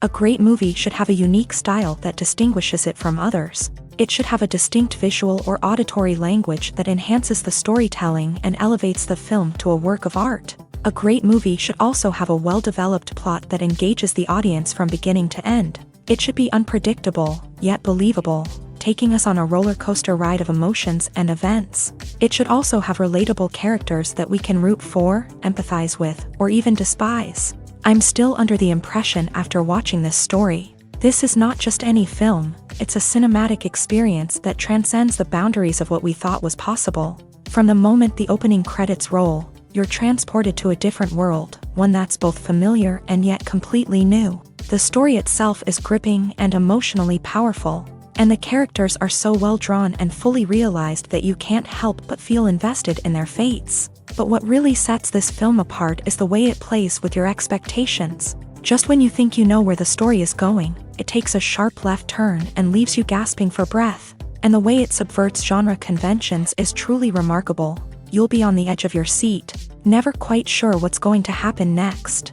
A great movie should have a unique style that distinguishes it from others. It should have a distinct visual or auditory language that enhances the storytelling and elevates the film to a work of art. A great movie should also have a well-developed plot that engages the audience from beginning to end. It should be unpredictable, yet believable, taking us on a roller coaster ride of emotions and events. It should also have relatable characters that we can root for, empathize with, or even despise. I'm still under the impression after watching this story. This is not just any film, it's a cinematic experience that transcends the boundaries of what we thought was possible. From the moment the opening credits roll, you're transported to a different world, one that's both familiar and yet completely new. The story itself is gripping and emotionally powerful, and the characters are so well drawn and fully realized that you can't help but feel invested in their fates. But what really sets this film apart is the way it plays with your expectations. Just when you think you know where the story is going, it takes a sharp left turn and leaves you gasping for breath. And the way it subverts genre conventions is truly remarkable. You'll be on the edge of your seat, never quite sure what's going to happen next.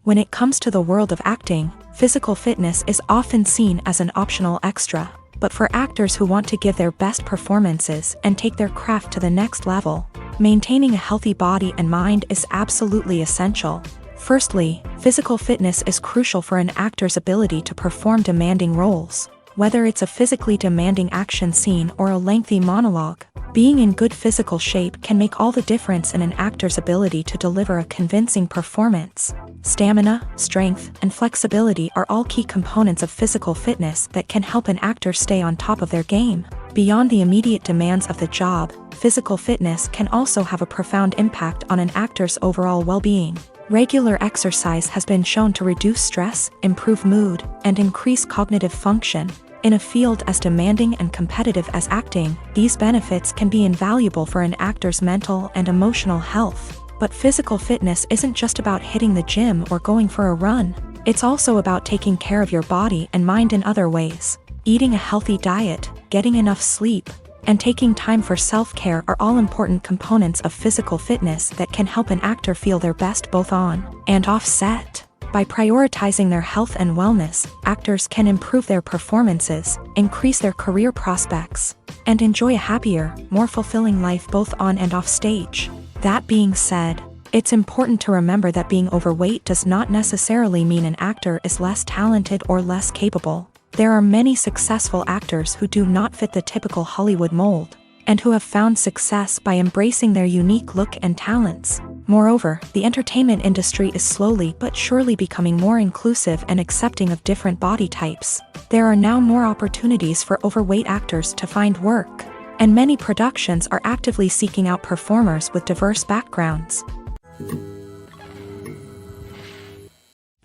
When it comes to the world of acting, physical fitness is often seen as an optional extra. But for actors who want to give their best performances and take their craft to the next level, maintaining a healthy body and mind is absolutely essential. Firstly, physical fitness is crucial for an actor's ability to perform demanding roles. Whether it's a physically demanding action scene or a lengthy monologue, being in good physical shape can make all the difference in an actor's ability to deliver a convincing performance. Stamina, strength, and flexibility are all key components of physical fitness that can help an actor stay on top of their game. Beyond the immediate demands of the job, physical fitness can also have a profound impact on an actor's overall well-being. Regular exercise has been shown to reduce stress, improve mood, and increase cognitive function. In a field as demanding and competitive as acting, these benefits can be invaluable for an actor's mental and emotional health. But physical fitness isn't just about hitting the gym or going for a run. It's also about taking care of your body and mind in other ways. Eating a healthy diet, getting enough sleep, and taking time for self-care are all important components of physical fitness that can help an actor feel their best both on and off set. By prioritizing their health and wellness, actors can improve their performances, increase their career prospects, and enjoy a happier, more fulfilling life both on and off stage. That being said, it's important to remember that being overweight does not necessarily mean an actor is less talented or less capable. There are many successful actors who do not fit the typical Hollywood mold, and who have found success by embracing their unique look and talents. Moreover, the entertainment industry is slowly but surely becoming more inclusive and accepting of different body types. There are now more opportunities for overweight actors to find work, and many productions are actively seeking out performers with diverse backgrounds.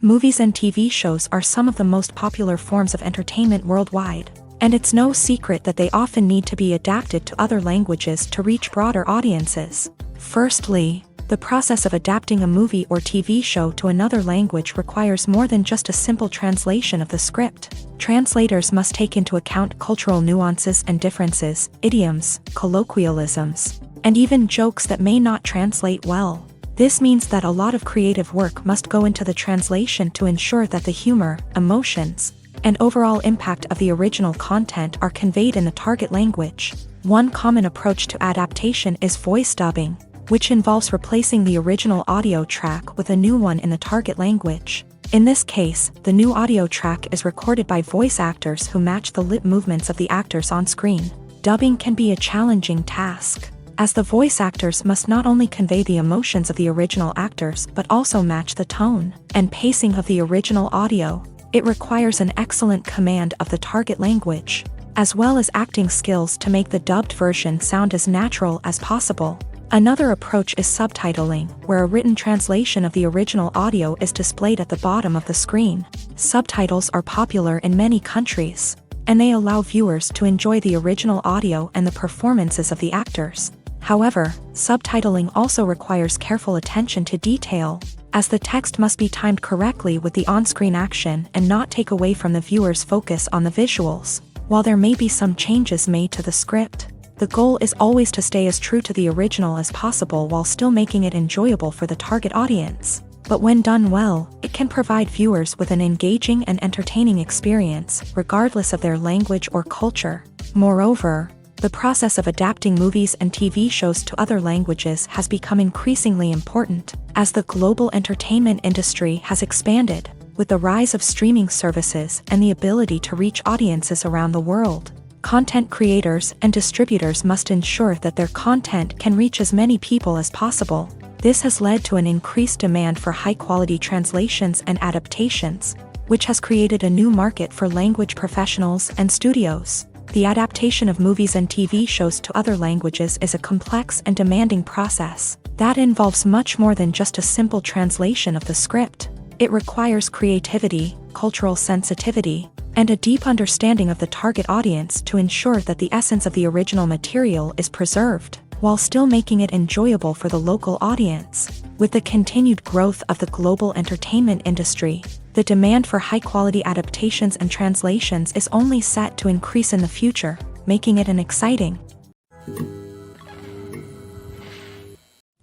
Movies and TV shows are some of the most popular forms of entertainment worldwide, and it's no secret that they often need to be adapted to other languages to reach broader audiences. Firstly, the process of adapting a movie or TV show to another language requires more than just a simple translation of the script. Translators must take into account cultural nuances and differences, idioms, colloquialisms, and even jokes that may not translate well. This means that a lot of creative work must go into the translation to ensure that the humor, emotions, and overall impact of the original content are conveyed in the target language. One common approach to adaptation is voice dubbing, which involves replacing the original audio track with a new one in the target language. In this case, the new audio track is recorded by voice actors who match the lip movements of the actors on screen. Dubbing can be a challenging task, as the voice actors must not only convey the emotions of the original actors but also match the tone and pacing of the original audio. It requires an excellent command of the target language, as well as acting skills to make the dubbed version sound as natural as possible. Another approach is subtitling, where a written translation of the original audio is displayed at the bottom of the screen. Subtitles are popular in many countries, and they allow viewers to enjoy the original audio and the performances of the actors. However, subtitling also requires careful attention to detail, as the text must be timed correctly with the on-screen action and not take away from the viewer's focus on the visuals. While there may be some changes made to the script, the goal is always to stay as true to the original as possible while still making it enjoyable for the target audience. But when done well, it can provide viewers with an engaging and entertaining experience, regardless of their language or culture. Moreover, the process of adapting movies and TV shows to other languages has become increasingly important, as the global entertainment industry has expanded, with the rise of streaming services and the ability to reach audiences around the world. Content creators and distributors must ensure that their content can reach as many people as possible. This has led to an increased demand for high-quality translations and adaptations, which has created a new market for language professionals and studios. The adaptation of movies and TV shows to other languages is a complex and demanding process that involves much more than just a simple translation of the script. It requires creativity, cultural sensitivity, and a deep understanding of the target audience to ensure that the essence of the original material is preserved, while still making it enjoyable for the local audience. With the continued growth of the global entertainment industry, the demand for high-quality adaptations and translations is only set to increase in the future, making it an exciting.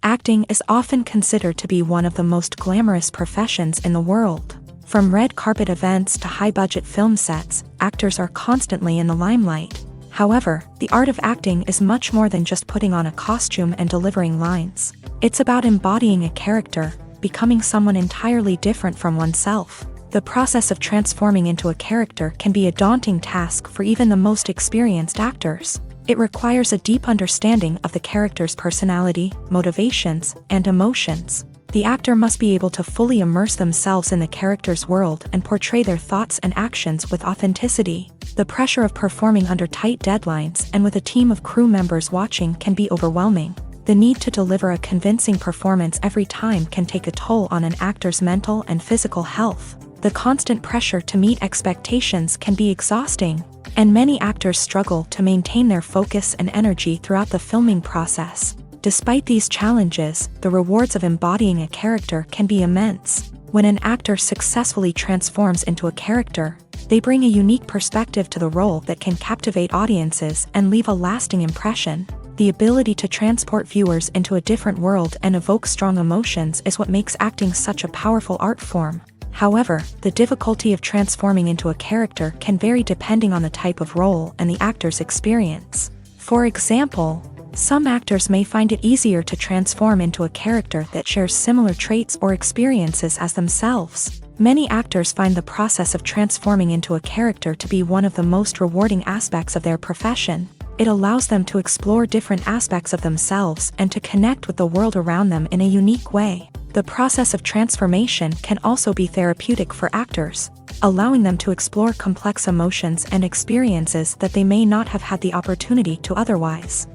Acting is often considered to be one of the most glamorous professions in the world. From red carpet events to high-budget film sets, actors are constantly in the limelight. However, the art of acting is much more than just putting on a costume and delivering lines. It's about embodying a character, becoming someone entirely different from oneself. The process of transforming into a character can be a daunting task for even the most experienced actors. It requires a deep understanding of the character's personality, motivations, and emotions. The actor must be able to fully immerse themselves in the character's world and portray their thoughts and actions with authenticity. The pressure of performing under tight deadlines and with a team of crew members watching can be overwhelming. The need to deliver a convincing performance every time can take a toll on an actor's mental and physical health. The constant pressure to meet expectations can be exhausting, and many actors struggle to maintain their focus and energy throughout the filming process. Despite these challenges, the rewards of embodying a character can be immense. When an actor successfully transforms into a character, they bring a unique perspective to the role that can captivate audiences and leave a lasting impression. The ability to transport viewers into a different world and evoke strong emotions is what makes acting such a powerful art form. However, the difficulty of transforming into a character can vary depending on the type of role and the actor's experience. For example, some actors may find it easier to transform into a character that shares similar traits or experiences as themselves. Many actors find the process of transforming into a character to be one of the most rewarding aspects of their profession. It allows them to explore different aspects of themselves and to connect with the world around them in a unique way. The process of transformation can also be therapeutic for actors, allowing them to explore complex emotions and experiences that they may not have had the opportunity to otherwise.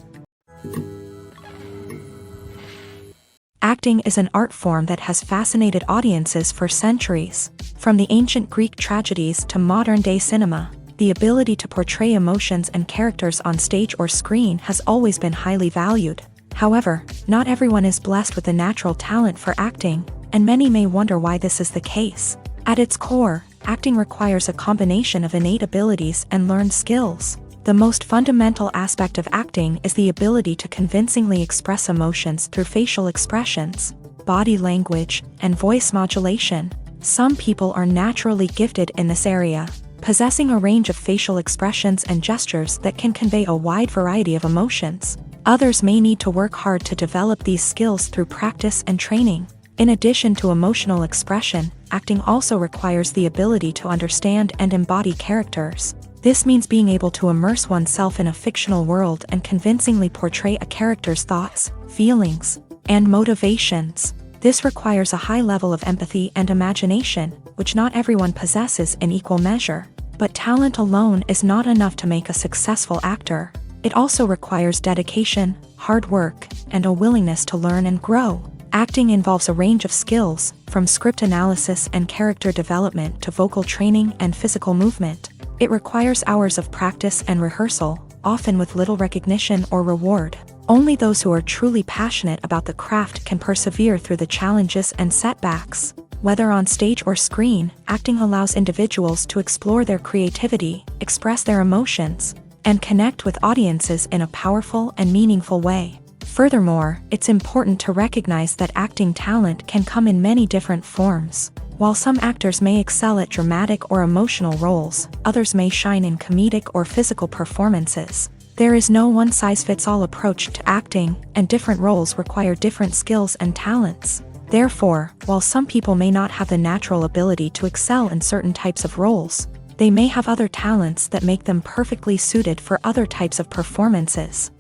Acting is an art form that has fascinated audiences for centuries. From the ancient Greek tragedies to modern-day cinema, the ability to portray emotions and characters on stage or screen has always been highly valued. However, not everyone is blessed with the natural talent for acting, and many may wonder why this is the case. At its core, acting requires a combination of innate abilities and learned skills. The most fundamental aspect of acting is the ability to convincingly express emotions through facial expressions, body language, and voice modulation. Some people are naturally gifted in this area, possessing a range of facial expressions and gestures that can convey a wide variety of emotions. Others may need to work hard to develop these skills through practice and training. In addition to emotional expression, acting also requires the ability to understand and embody characters. This means being able to immerse oneself in a fictional world and convincingly portray a character's thoughts, feelings, and motivations. This requires a high level of empathy and imagination, which not everyone possesses in equal measure. But talent alone is not enough to make a successful actor. It also requires dedication, hard work, and a willingness to learn and grow. Acting involves a range of skills, from script analysis and character development to vocal training and physical movement. It requires hours of practice and rehearsal, often with little recognition or reward. Only those who are truly passionate about the craft can persevere through the challenges and setbacks. Whether on stage or screen, acting allows individuals to explore their creativity, express their emotions, and connect with audiences in a powerful and meaningful way. Furthermore, it's important to recognize that acting talent can come in many different forms. While some actors may excel at dramatic or emotional roles, others may shine in comedic or physical performances. There is no one-size-fits-all approach to acting, and different roles require different skills and talents. Therefore, while some people may not have the natural ability to excel in certain types of roles, they may have other talents that make them perfectly suited for other types of performances.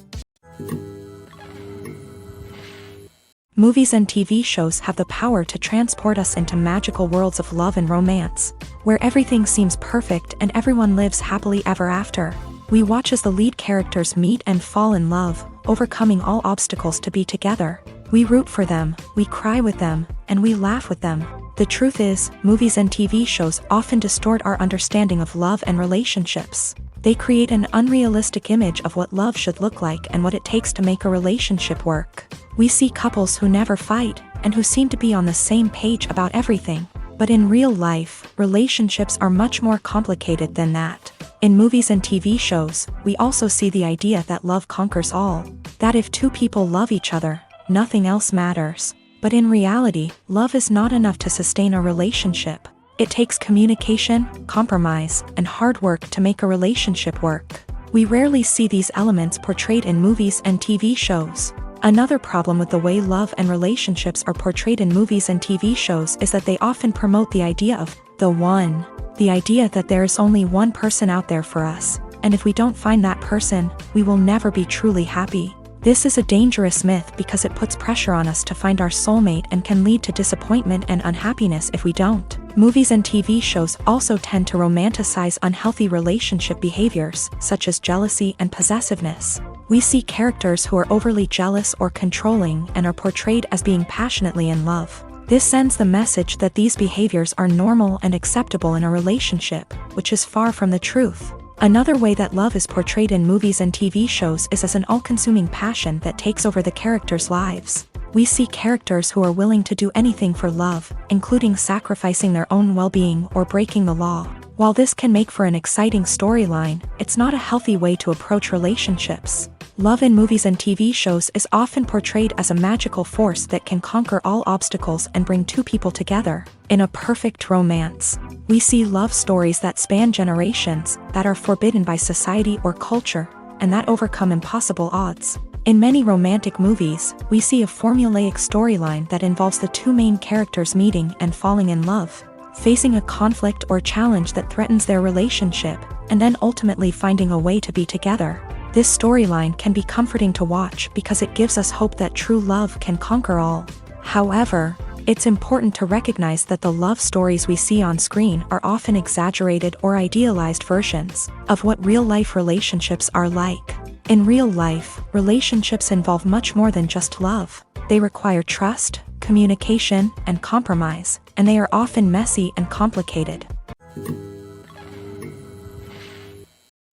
Movies and TV shows have the power to transport us into magical worlds of love and romance, where everything seems perfect and everyone lives happily ever after. We watch as the lead characters meet and fall in love, overcoming all obstacles to be together. We root for them, we cry with them, and we laugh with them. The truth is, movies and TV shows often distort our understanding of love and relationships. They create an unrealistic image of what love should look like and what it takes to make a relationship work. We see couples who never fight, and who seem to be on the same page about everything. But in real life, relationships are much more complicated than that. In movies and TV shows, we also see the idea that love conquers all. That if two people love each other, nothing else matters. But in reality, love is not enough to sustain a relationship. It takes communication, compromise, and hard work to make a relationship work. We rarely see these elements portrayed in movies and TV shows. Another problem with the way love and relationships are portrayed in movies and TV shows is that they often promote the idea of the one. The idea that there is only one person out there for us, and if we don't find that person, we will never be truly happy. This is a dangerous myth because it puts pressure on us to find our soulmate and can lead to disappointment and unhappiness if we don't. Movies and TV shows also tend to romanticize unhealthy relationship behaviors, such as jealousy and possessiveness. We see characters who are overly jealous or controlling and are portrayed as being passionately in love. This sends the message that these behaviors are normal and acceptable in a relationship, which is far from the truth. Another way that love is portrayed in movies and TV shows is as an all-consuming passion that takes over the characters' lives. We see characters who are willing to do anything for love, including sacrificing their own well-being or breaking the law. While this can make for an exciting storyline, it's not a healthy way to approach relationships. Love in movies and TV shows is often portrayed as a magical force that can conquer all obstacles and bring two people together in a perfect romance. We see love stories that span generations, that are forbidden by society or culture, and that overcome impossible odds. In many romantic movies, we see a formulaic storyline that involves the two main characters meeting and falling in love, facing a conflict or challenge that threatens their relationship, and then ultimately finding a way to be together. This storyline can be comforting to watch because it gives us hope that true love can conquer all. However, it's important to recognize that the love stories we see on screen are often exaggerated or idealized versions of what real-life relationships are like. In real life, relationships involve much more than just love. They require trust, communication, and compromise, and they are often messy and complicated.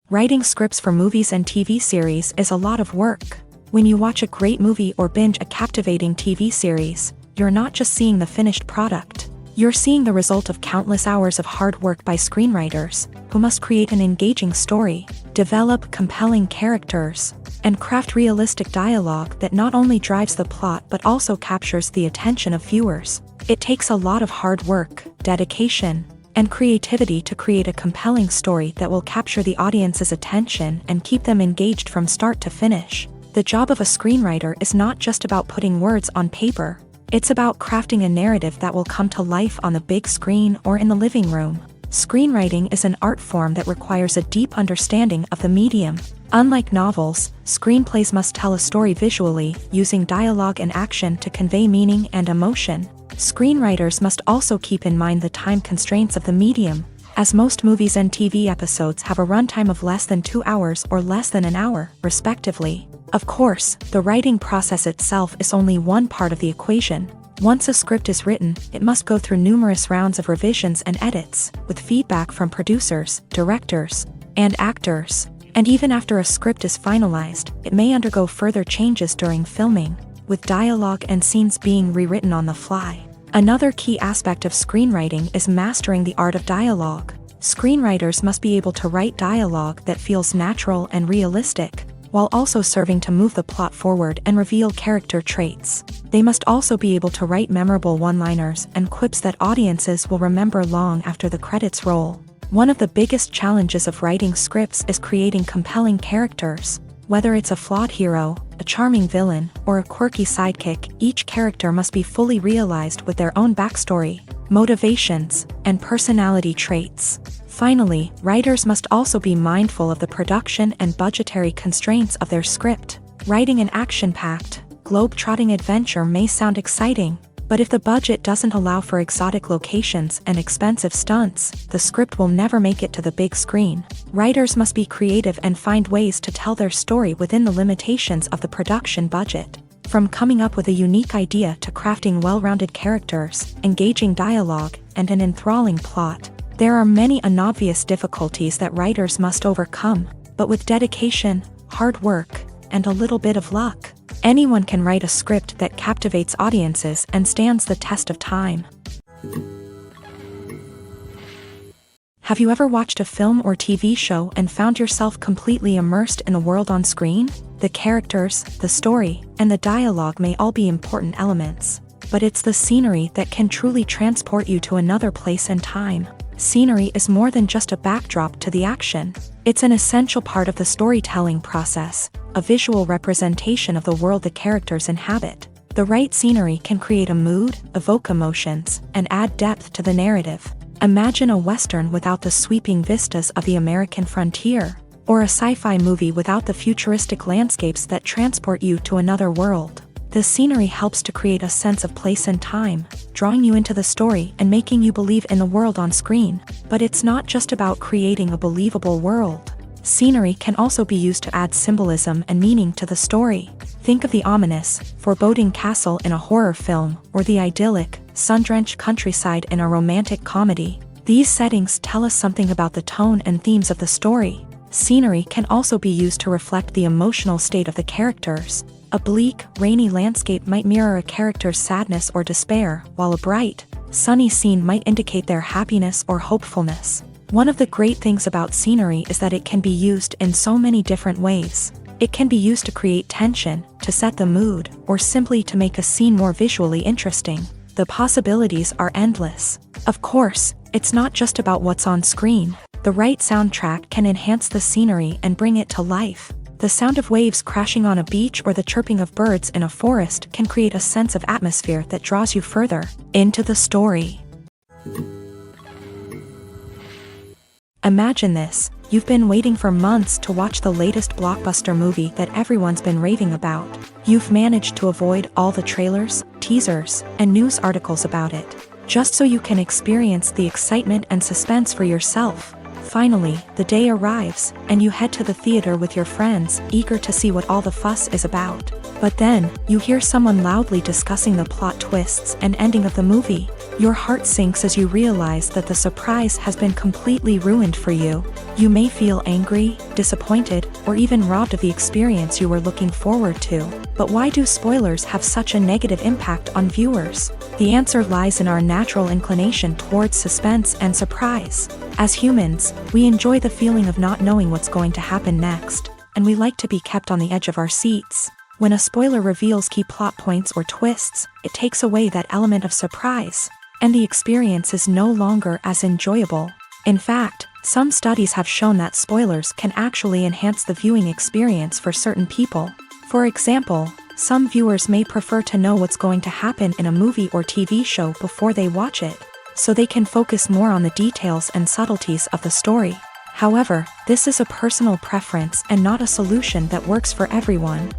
Writing scripts for movies and TV series is a lot of work. When you watch a great movie or binge a captivating TV series, you're not just seeing the finished product. You're seeing the result of countless hours of hard work by screenwriters, who must create an engaging story, develop compelling characters, and craft realistic dialogue that not only drives the plot but also captures the attention of viewers. It takes a lot of hard work, dedication, and creativity to create a compelling story that will capture the audience's attention and keep them engaged from start to finish. The job of a screenwriter is not just about putting words on paper. It's about crafting a narrative that will come to life on the big screen or in the living room. Screenwriting is an art form that requires a deep understanding of the medium. Unlike novels, screenplays must tell a story visually, using dialogue and action to convey meaning and emotion. Screenwriters must also keep in mind the time constraints of the medium, as most movies and TV episodes have a runtime of less than 2 hours or less than an hour, respectively. Of course, the writing process itself is only one part of the equation. Once a script is written, it must go through numerous rounds of revisions and edits, with feedback from producers, directors, and actors. And even after a script is finalized, it may undergo further changes during filming, with dialogue and scenes being rewritten on the fly. Another key aspect of screenwriting is mastering the art of dialogue. Screenwriters must be able to write dialogue that feels natural and realistic, while also serving to move the plot forward and reveal character traits. They must also be able to write memorable one-liners and quips that audiences will remember long after the credits roll. One of the biggest challenges of writing scripts is creating compelling characters. Whether it's a flawed hero, a charming villain, or a quirky sidekick, each character must be fully realized with their own backstory, motivations, and personality traits. Finally, writers must also be mindful of the production and budgetary constraints of their script. Writing an action-packed, globe-trotting adventure may sound exciting, but if the budget doesn't allow for exotic locations and expensive stunts, the script will never make it to the big screen. Writers must be creative and find ways to tell their story within the limitations of the production budget. From coming up with a unique idea to crafting well-rounded characters, engaging dialogue, and an enthralling plot, there are many unobvious difficulties that writers must overcome, but with dedication, hard work, and a little bit of luck, anyone can write a script that captivates audiences and stands the test of time. Have you ever watched a film or TV show and found yourself completely immersed in the world on screen? The characters, the story, and the dialogue may all be important elements, but it's the scenery that can truly transport you to another place and time. Scenery is more than just a backdrop to the action. It's an essential part of the storytelling process, a visual representation of the world the characters inhabit. The right scenery can create a mood, evoke emotions, and add depth to the narrative. Imagine a Western without the sweeping vistas of the American frontier, or a sci-fi movie without the futuristic landscapes that transport you to another world. The scenery helps to create a sense of place and time, drawing you into the story and making you believe in the world on screen. But it's not just about creating a believable world. Scenery can also be used to add symbolism and meaning to the story. Think of the ominous, foreboding castle in a horror film, or the idyllic, sun-drenched countryside in a romantic comedy. These settings tell us something about the tone and themes of the story. Scenery can also be used to reflect the emotional state of the characters. A bleak, rainy landscape might mirror a character's sadness or despair, while a bright, sunny scene might indicate their happiness or hopefulness. One of the great things about scenery is that it can be used in so many different ways. It can be used to create tension, to set the mood, or simply to make a scene more visually interesting. The possibilities are endless. Of course, it's not just about what's on screen. The right soundtrack can enhance the scenery and bring it to life. The sound of waves crashing on a beach or the chirping of birds in a forest can create a sense of atmosphere that draws you further into the story. Imagine this: you've been waiting for months to watch the latest blockbuster movie that everyone's been raving about. You've managed to avoid all the trailers, teasers, and news articles about it, just so you can experience the excitement and suspense for yourself. Finally, the day arrives, and you head to the theater with your friends, eager to see what all the fuss is about. But then, you hear someone loudly discussing the plot twists and ending of the movie. Your heart sinks as you realize that the surprise has been completely ruined for you. You may feel angry, disappointed, or even robbed of the experience you were looking forward to. But why do spoilers have such a negative impact on viewers? The answer lies in our natural inclination towards suspense and surprise. As humans, we enjoy the feeling of not knowing what's going to happen next, and we like to be kept on the edge of our seats. When a spoiler reveals key plot points or twists, it takes away that element of surprise, and the experience is no longer as enjoyable. In fact, some studies have shown that spoilers can actually enhance the viewing experience for certain people. For example, some viewers may prefer to know what's going to happen in a movie or TV show before they watch it, so they can focus more on the details and subtleties of the story. However, this is a personal preference and not a solution that works for everyone.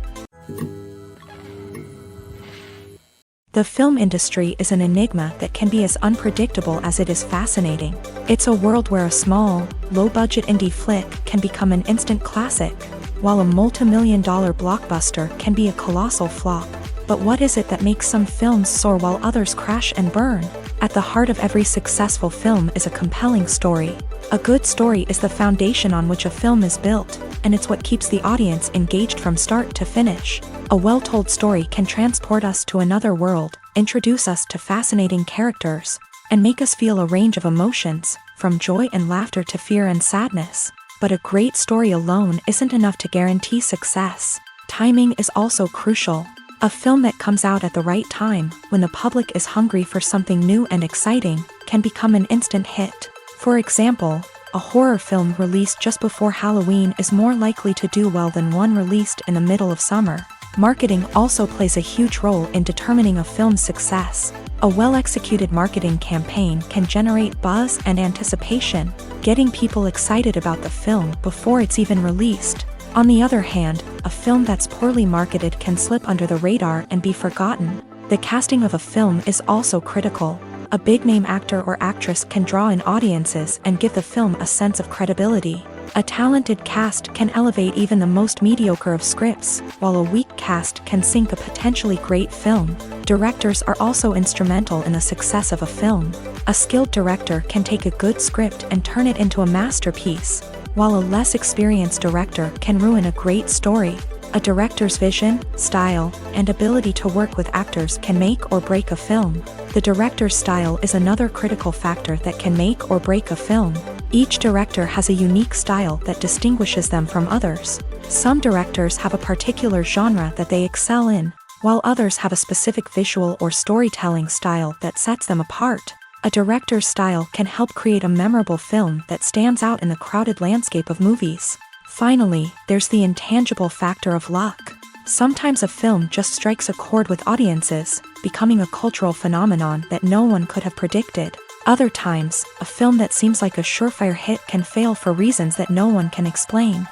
The film industry is an enigma that can be as unpredictable as it is fascinating. It's a world where a small, low-budget indie flick can become an instant classic, while a multi-million-dollar blockbuster can be a colossal flop. But what is it that makes some films soar while others crash and burn? At the heart of every successful film is a compelling story. A good story is the foundation on which a film is built, and it's what keeps the audience engaged from start to finish. A well-told story can transport us to another world, introduce us to fascinating characters, and make us feel a range of emotions, from joy and laughter to fear and sadness. But a great story alone isn't enough to guarantee success. Timing is also crucial. A film that comes out at the right time, when the public is hungry for something new and exciting, can become an instant hit. For example, a horror film released just before Halloween is more likely to do well than one released in the middle of summer. Marketing also plays a huge role in determining a film's success. A well-executed marketing campaign can generate buzz and anticipation, getting people excited about the film before it's even released. On the other hand, a film that's poorly marketed can slip under the radar and be forgotten. The casting of a film is also critical. A big-name actor or actress can draw in audiences and give the film a sense of credibility. A talented cast can elevate even the most mediocre of scripts, while a weak cast can sink a potentially great film. Directors are also instrumental in the success of a film. A skilled director can take a good script and turn it into a masterpiece, while a less experienced director can ruin a great story. A director's vision, style, and ability to work with actors can make or break a film. The director's style is another critical factor that can make or break a film. Each director has a unique style that distinguishes them from others. Some directors have a particular genre that they excel in, while others have a specific visual or storytelling style that sets them apart. A director's style can help create a memorable film that stands out in the crowded landscape of movies. Finally, there's the intangible factor of luck. Sometimes a film just strikes a chord with audiences, becoming a cultural phenomenon that no one could have predicted. Other times, a film that seems like a surefire hit can fail for reasons that no one can explain.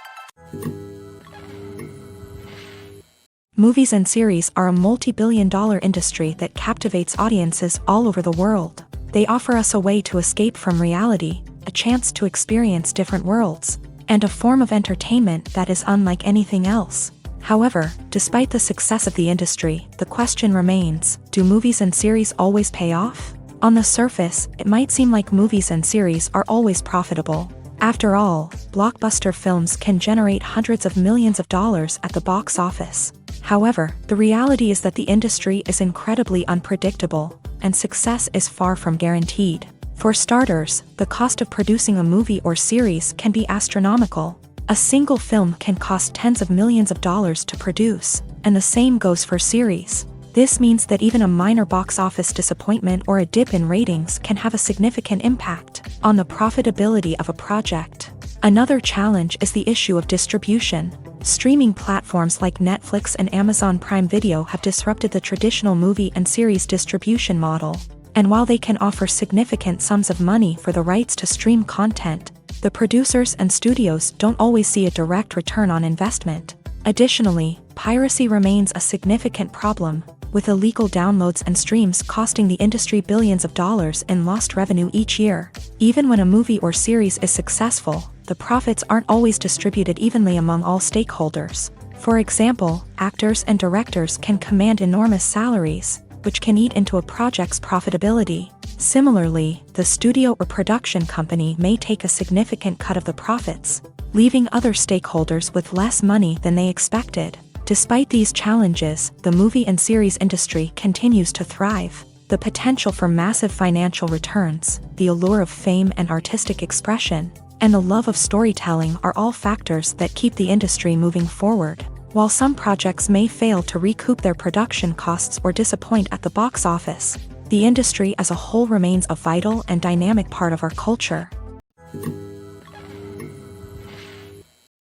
Movies and series are a multi-billion-dollar industry that captivates audiences all over the world. They offer us a way to escape from reality, a chance to experience different worlds, and a form of entertainment that is unlike anything else. However, despite the success of the industry, the question remains, do movies and series always pay off? On the surface, it might seem like movies and series are always profitable. After all, blockbuster films can generate hundreds of millions of dollars at the box office. However, the reality is that the industry is incredibly unpredictable, and success is far from guaranteed. For starters, the cost of producing a movie or series can be astronomical. A single film can cost tens of millions of dollars to produce, and the same goes for series. This means that even a minor box office disappointment or a dip in ratings can have a significant impact on the profitability of a project. Another challenge is the issue of distribution. Streaming platforms like Netflix and Amazon Prime Video have disrupted the traditional movie and series distribution model. And while they can offer significant sums of money for the rights to stream content, the producers and studios don't always see a direct return on investment. Additionally, piracy remains a significant problem, with illegal downloads and streams costing the industry billions of dollars in lost revenue each year. Even when a movie or series is successful, the profits aren't always distributed evenly among all stakeholders. For example, actors and directors can command enormous salaries, which can eat into a project's profitability. Similarly, the studio or production company may take a significant cut of the profits, leaving other stakeholders with less money than they expected. Despite these challenges, the movie and series industry continues to thrive. The potential for massive financial returns, the allure of fame and artistic expression, and the love of storytelling are all factors that keep the industry moving forward. While some projects may fail to recoup their production costs or disappoint at the box office, the industry as a whole remains a vital and dynamic part of our culture.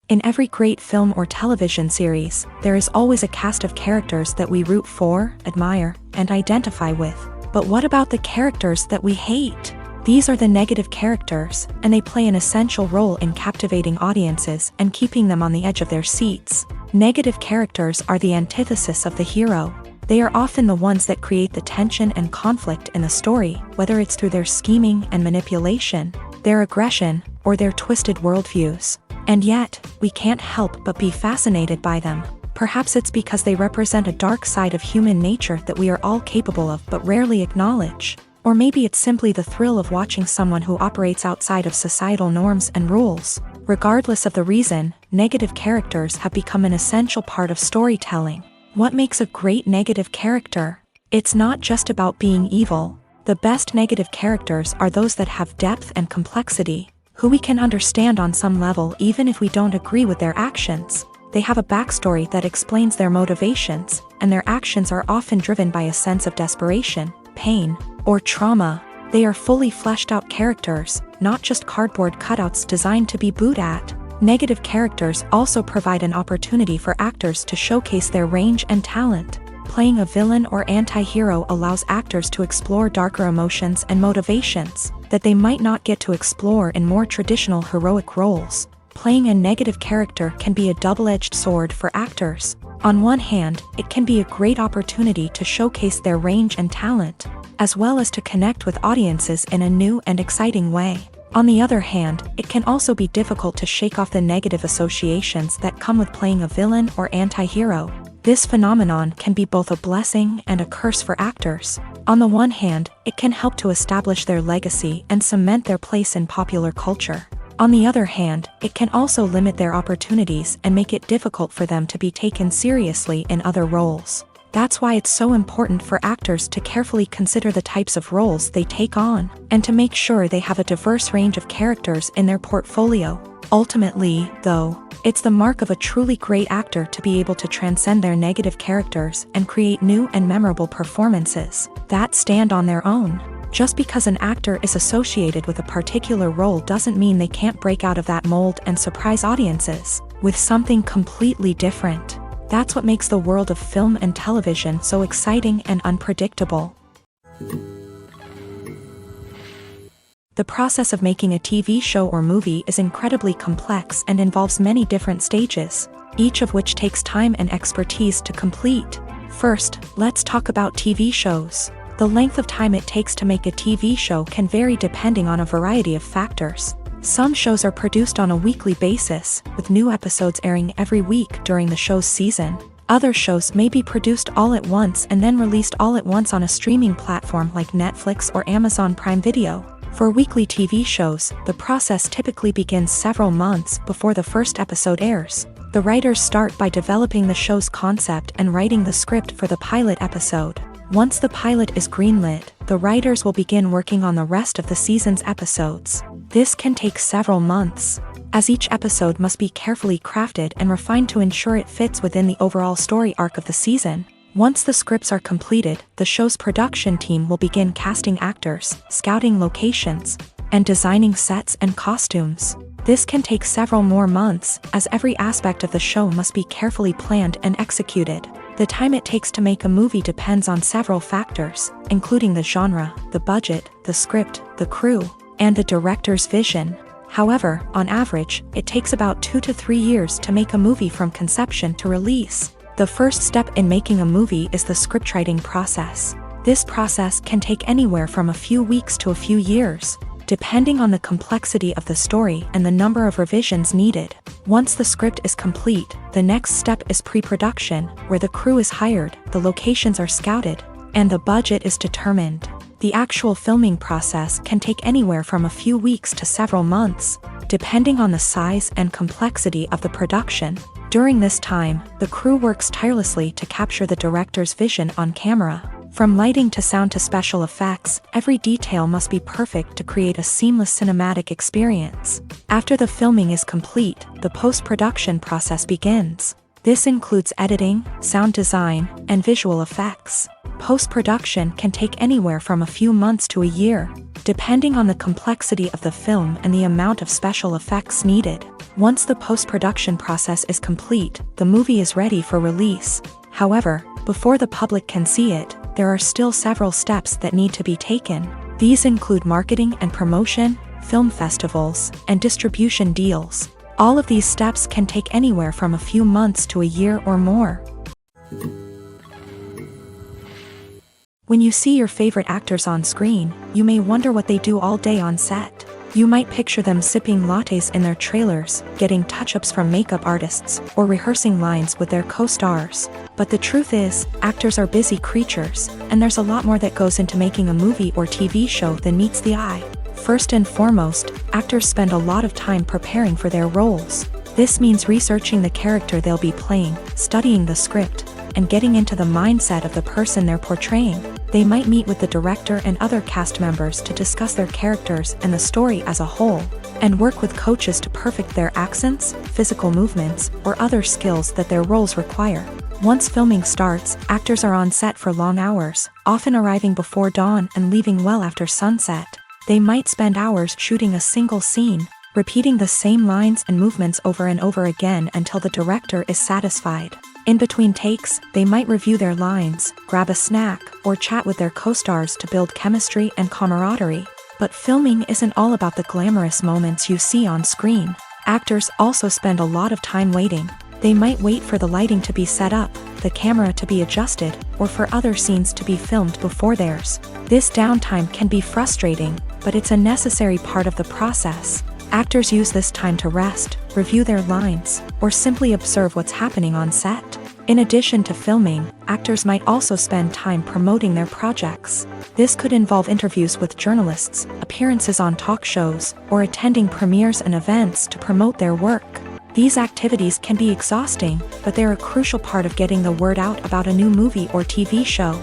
In every great film or television series, there is always a cast of characters that we root for, admire, and identify with. But what about the characters that we hate? These are the negative characters, and they play an essential role in captivating audiences and keeping them on the edge of their seats. Negative characters are the antithesis of the hero. They are often the ones that create the tension and conflict in the story, whether it's through their scheming and manipulation, their aggression, or their twisted worldviews. And yet, we can't help but be fascinated by them. Perhaps it's because they represent a dark side of human nature that we are all capable of but rarely acknowledge. Or maybe it's simply the thrill of watching someone who operates outside of societal norms and rules. Regardless of the reason, negative characters have become an essential part of storytelling. What makes a great negative character? It's not just about being evil. The best negative characters are those that have depth and complexity, who we can understand on some level even if we don't agree with their actions. They have a backstory that explains their motivations, and their actions are often driven by a sense of desperation, pain, or trauma. They are fully fleshed out characters, not just cardboard cutouts designed to be booed at. Negative characters also provide an opportunity for actors to showcase their range and talent. Playing a villain or anti-hero allows actors to explore darker emotions and motivations that they might not get to explore in more traditional heroic roles. Playing a negative character can be a double-edged sword for actors. On one hand, it can be a great opportunity to showcase their range and talent, as well as to connect with audiences in a new and exciting way. On the other hand, it can also be difficult to shake off the negative associations that come with playing a villain or anti-hero. This phenomenon can be both a blessing and a curse for actors. On the one hand, it can help to establish their legacy and cement their place in popular culture. On the other hand, it can also limit their opportunities and make it difficult for them to be taken seriously in other roles. That's why it's so important for actors to carefully consider the types of roles they take on, and to make sure they have a diverse range of characters in their portfolio. Ultimately, though, it's the mark of a truly great actor to be able to transcend their negative characters and create new and memorable performances that stand on their own. Just because an actor is associated with a particular role doesn't mean they can't break out of that mold and surprise audiences with something completely different. That's what makes the world of film and television so exciting and unpredictable. The process of making a TV show or movie is incredibly complex and involves many different stages, each of which takes time and expertise to complete. First, let's talk about TV shows. The length of time it takes to make a TV show can vary depending on a variety of factors. Some shows are produced on a weekly basis, with new episodes airing every week during the show's season. Other shows may be produced all at once and then released all at once on a streaming platform like Netflix or Amazon Prime Video. For weekly TV shows, the process typically begins several months before the first episode airs. The writers start by developing the show's concept and writing the script for the pilot episode. Once the pilot is greenlit, the writers will begin working on the rest of the season's episodes. This can take several months, as each episode must be carefully crafted and refined to ensure it fits within the overall story arc of the season. Once the scripts are completed, the show's production team will begin casting actors, scouting locations, and designing sets and costumes. This can take several more months, as every aspect of the show must be carefully planned and executed. The time it takes to make a movie depends on several factors, including the genre, the budget, the script, the crew, and the director's vision. However, on average, it takes about 2 to 3 years to make a movie from conception to release. The first step in making a movie is the scriptwriting process. This process can take anywhere from a few weeks to a few years, depending on the complexity of the story and the number of revisions needed. Once the script is complete, the next step is pre-production, where the crew is hired, the locations are scouted, and the budget is determined. The actual filming process can take anywhere from a few weeks to several months, depending on the size and complexity of the production. During this time, the crew works tirelessly to capture the director's vision on camera. From lighting to sound to special effects, every detail must be perfect to create a seamless cinematic experience. After the filming is complete, the post-production process begins. This includes editing, sound design, and visual effects. Post-production can take anywhere from a few months to a year, depending on the complexity of the film and the amount of special effects needed. Once the post-production process is complete, the movie is ready for release. However, before the public can see it, there are still several steps that need to be taken. These include marketing and promotion, film festivals, and distribution deals. All of these steps can take anywhere from a few months to a year or more. When you see your favorite actors on screen, you may wonder what they do all day on set. You might picture them sipping lattes in their trailers, getting touch-ups from makeup artists, or rehearsing lines with their co-stars. But the truth is, actors are busy creatures, and there's a lot more that goes into making a movie or TV show than meets the eye. First and foremost, actors spend a lot of time preparing for their roles. This means researching the character they'll be playing, studying the script, and getting into the mindset of the person they're portraying. They might meet with the director and other cast members to discuss their characters and the story as a whole, and work with coaches to perfect their accents, physical movements, or other skills that their roles require. Once filming starts, actors are on set for long hours, often arriving before dawn and leaving well after sunset. They might spend hours shooting a single scene, repeating the same lines and movements over and over again until the director is satisfied. In between takes, they might review their lines, grab a snack, or chat with their co-stars to build chemistry and camaraderie. But filming isn't all about the glamorous moments you see on screen. Actors also spend a lot of time waiting. They might wait for the lighting to be set up, the camera to be adjusted, or for other scenes to be filmed before theirs. This downtime can be frustrating, but it's a necessary part of the process. Actors use this time to rest, review their lines, or simply observe what's happening on set. In addition to filming, actors might also spend time promoting their projects. This could involve interviews with journalists, appearances on talk shows, or attending premieres and events to promote their work. These activities can be exhausting, but they're a crucial part of getting the word out about a new movie or TV show.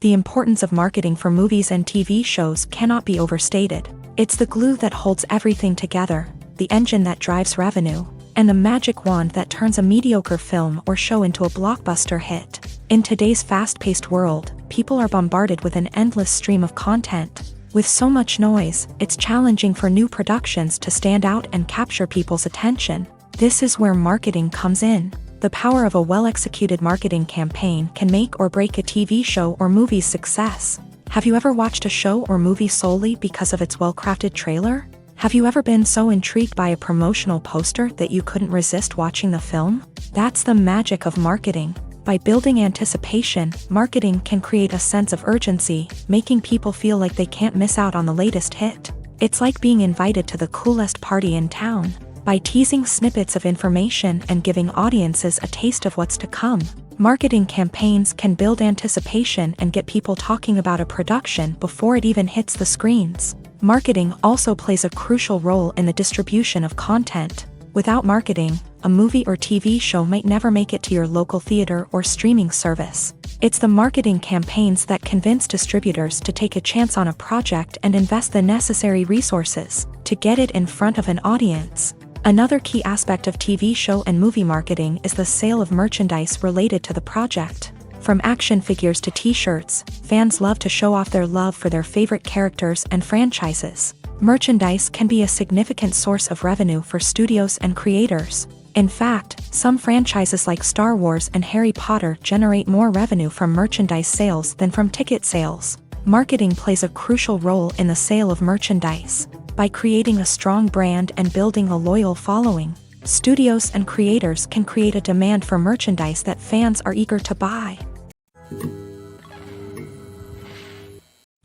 The importance of marketing for movies and TV shows cannot be overstated. It's the glue that holds everything together, the engine that drives revenue, and the magic wand that turns a mediocre film or show into a blockbuster hit. In today's fast-paced world, people are bombarded with an endless stream of content. With so much noise, it's challenging for new productions to stand out and capture people's attention. This is where marketing comes in. The power of a well-executed marketing campaign can make or break a TV show or movie's success. Have you ever watched a show or movie solely because of its well-crafted trailer? Have you ever been so intrigued by a promotional poster that you couldn't resist watching the film? That's the magic of marketing. By building anticipation, marketing can create a sense of urgency, making people feel like they can't miss out on the latest hit. It's like being invited to the coolest party in town. By teasing snippets of information and giving audiences a taste of what's to come, marketing campaigns can build anticipation and get people talking about a production before it even hits the screens. Marketing also plays a crucial role in the distribution of content. Without marketing, a movie or TV show might never make it to your local theater or streaming service. It's the marketing campaigns that convince distributors to take a chance on a project and invest the necessary resources to get it in front of an audience. Another key aspect of TV show and movie marketing is the sale of merchandise related to the project. From action figures to t-shirts, fans love to show off their love for their favorite characters and franchises. Merchandise can be a significant source of revenue for studios and creators. In fact, some franchises like Star Wars and Harry Potter generate more revenue from merchandise sales than from ticket sales. Marketing plays a crucial role in the sale of merchandise. By creating a strong brand and building a loyal following, studios and creators can create a demand for merchandise that fans are eager to buy.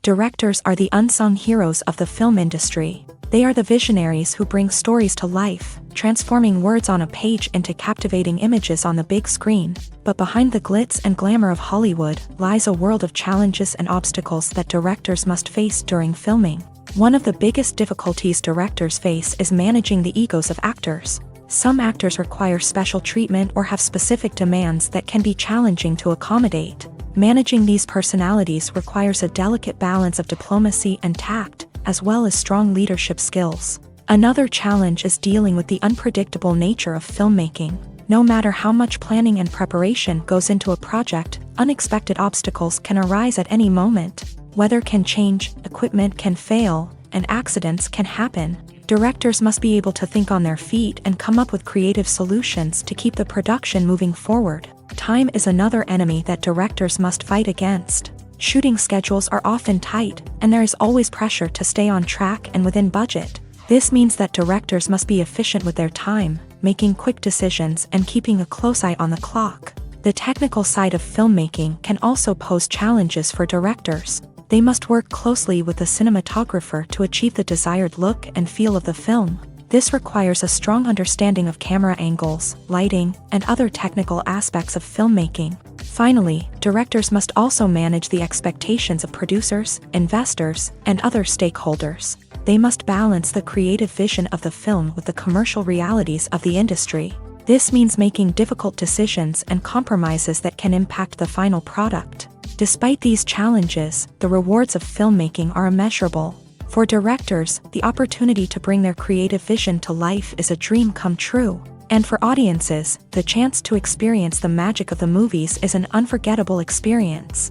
Directors are the unsung heroes of the film industry. They are the visionaries who bring stories to life, transforming words on a page into captivating images on the big screen. But behind the glitz and glamour of Hollywood lies a world of challenges and obstacles that directors must face during filming. One of the biggest difficulties directors face is managing the egos of actors. Some actors require special treatment or have specific demands that can be challenging to accommodate. Managing these personalities requires a delicate balance of diplomacy and tact, as well as strong leadership skills. Another challenge is dealing with the unpredictable nature of filmmaking. No matter how much planning and preparation goes into a project, unexpected obstacles can arise at any moment. Weather can change, equipment can fail, and accidents can happen. Directors must be able to think on their feet and come up with creative solutions to keep the production moving forward. Time is another enemy that directors must fight against. Shooting schedules are often tight, and there is always pressure to stay on track and within budget. This means that directors must be efficient with their time, making quick decisions and keeping a close eye on the clock. The technical side of filmmaking can also pose challenges for directors. They must work closely with the cinematographer to achieve the desired look and feel of the film. This requires a strong understanding of camera angles, lighting, and other technical aspects of filmmaking. Finally, directors must also manage the expectations of producers, investors, and other stakeholders. They must balance the creative vision of the film with the commercial realities of the industry. This means making difficult decisions and compromises that can impact the final product. Despite these challenges, the rewards of filmmaking are immeasurable. For directors, the opportunity to bring their creative vision to life is a dream come true. And for audiences, the chance to experience the magic of the movies is an unforgettable experience.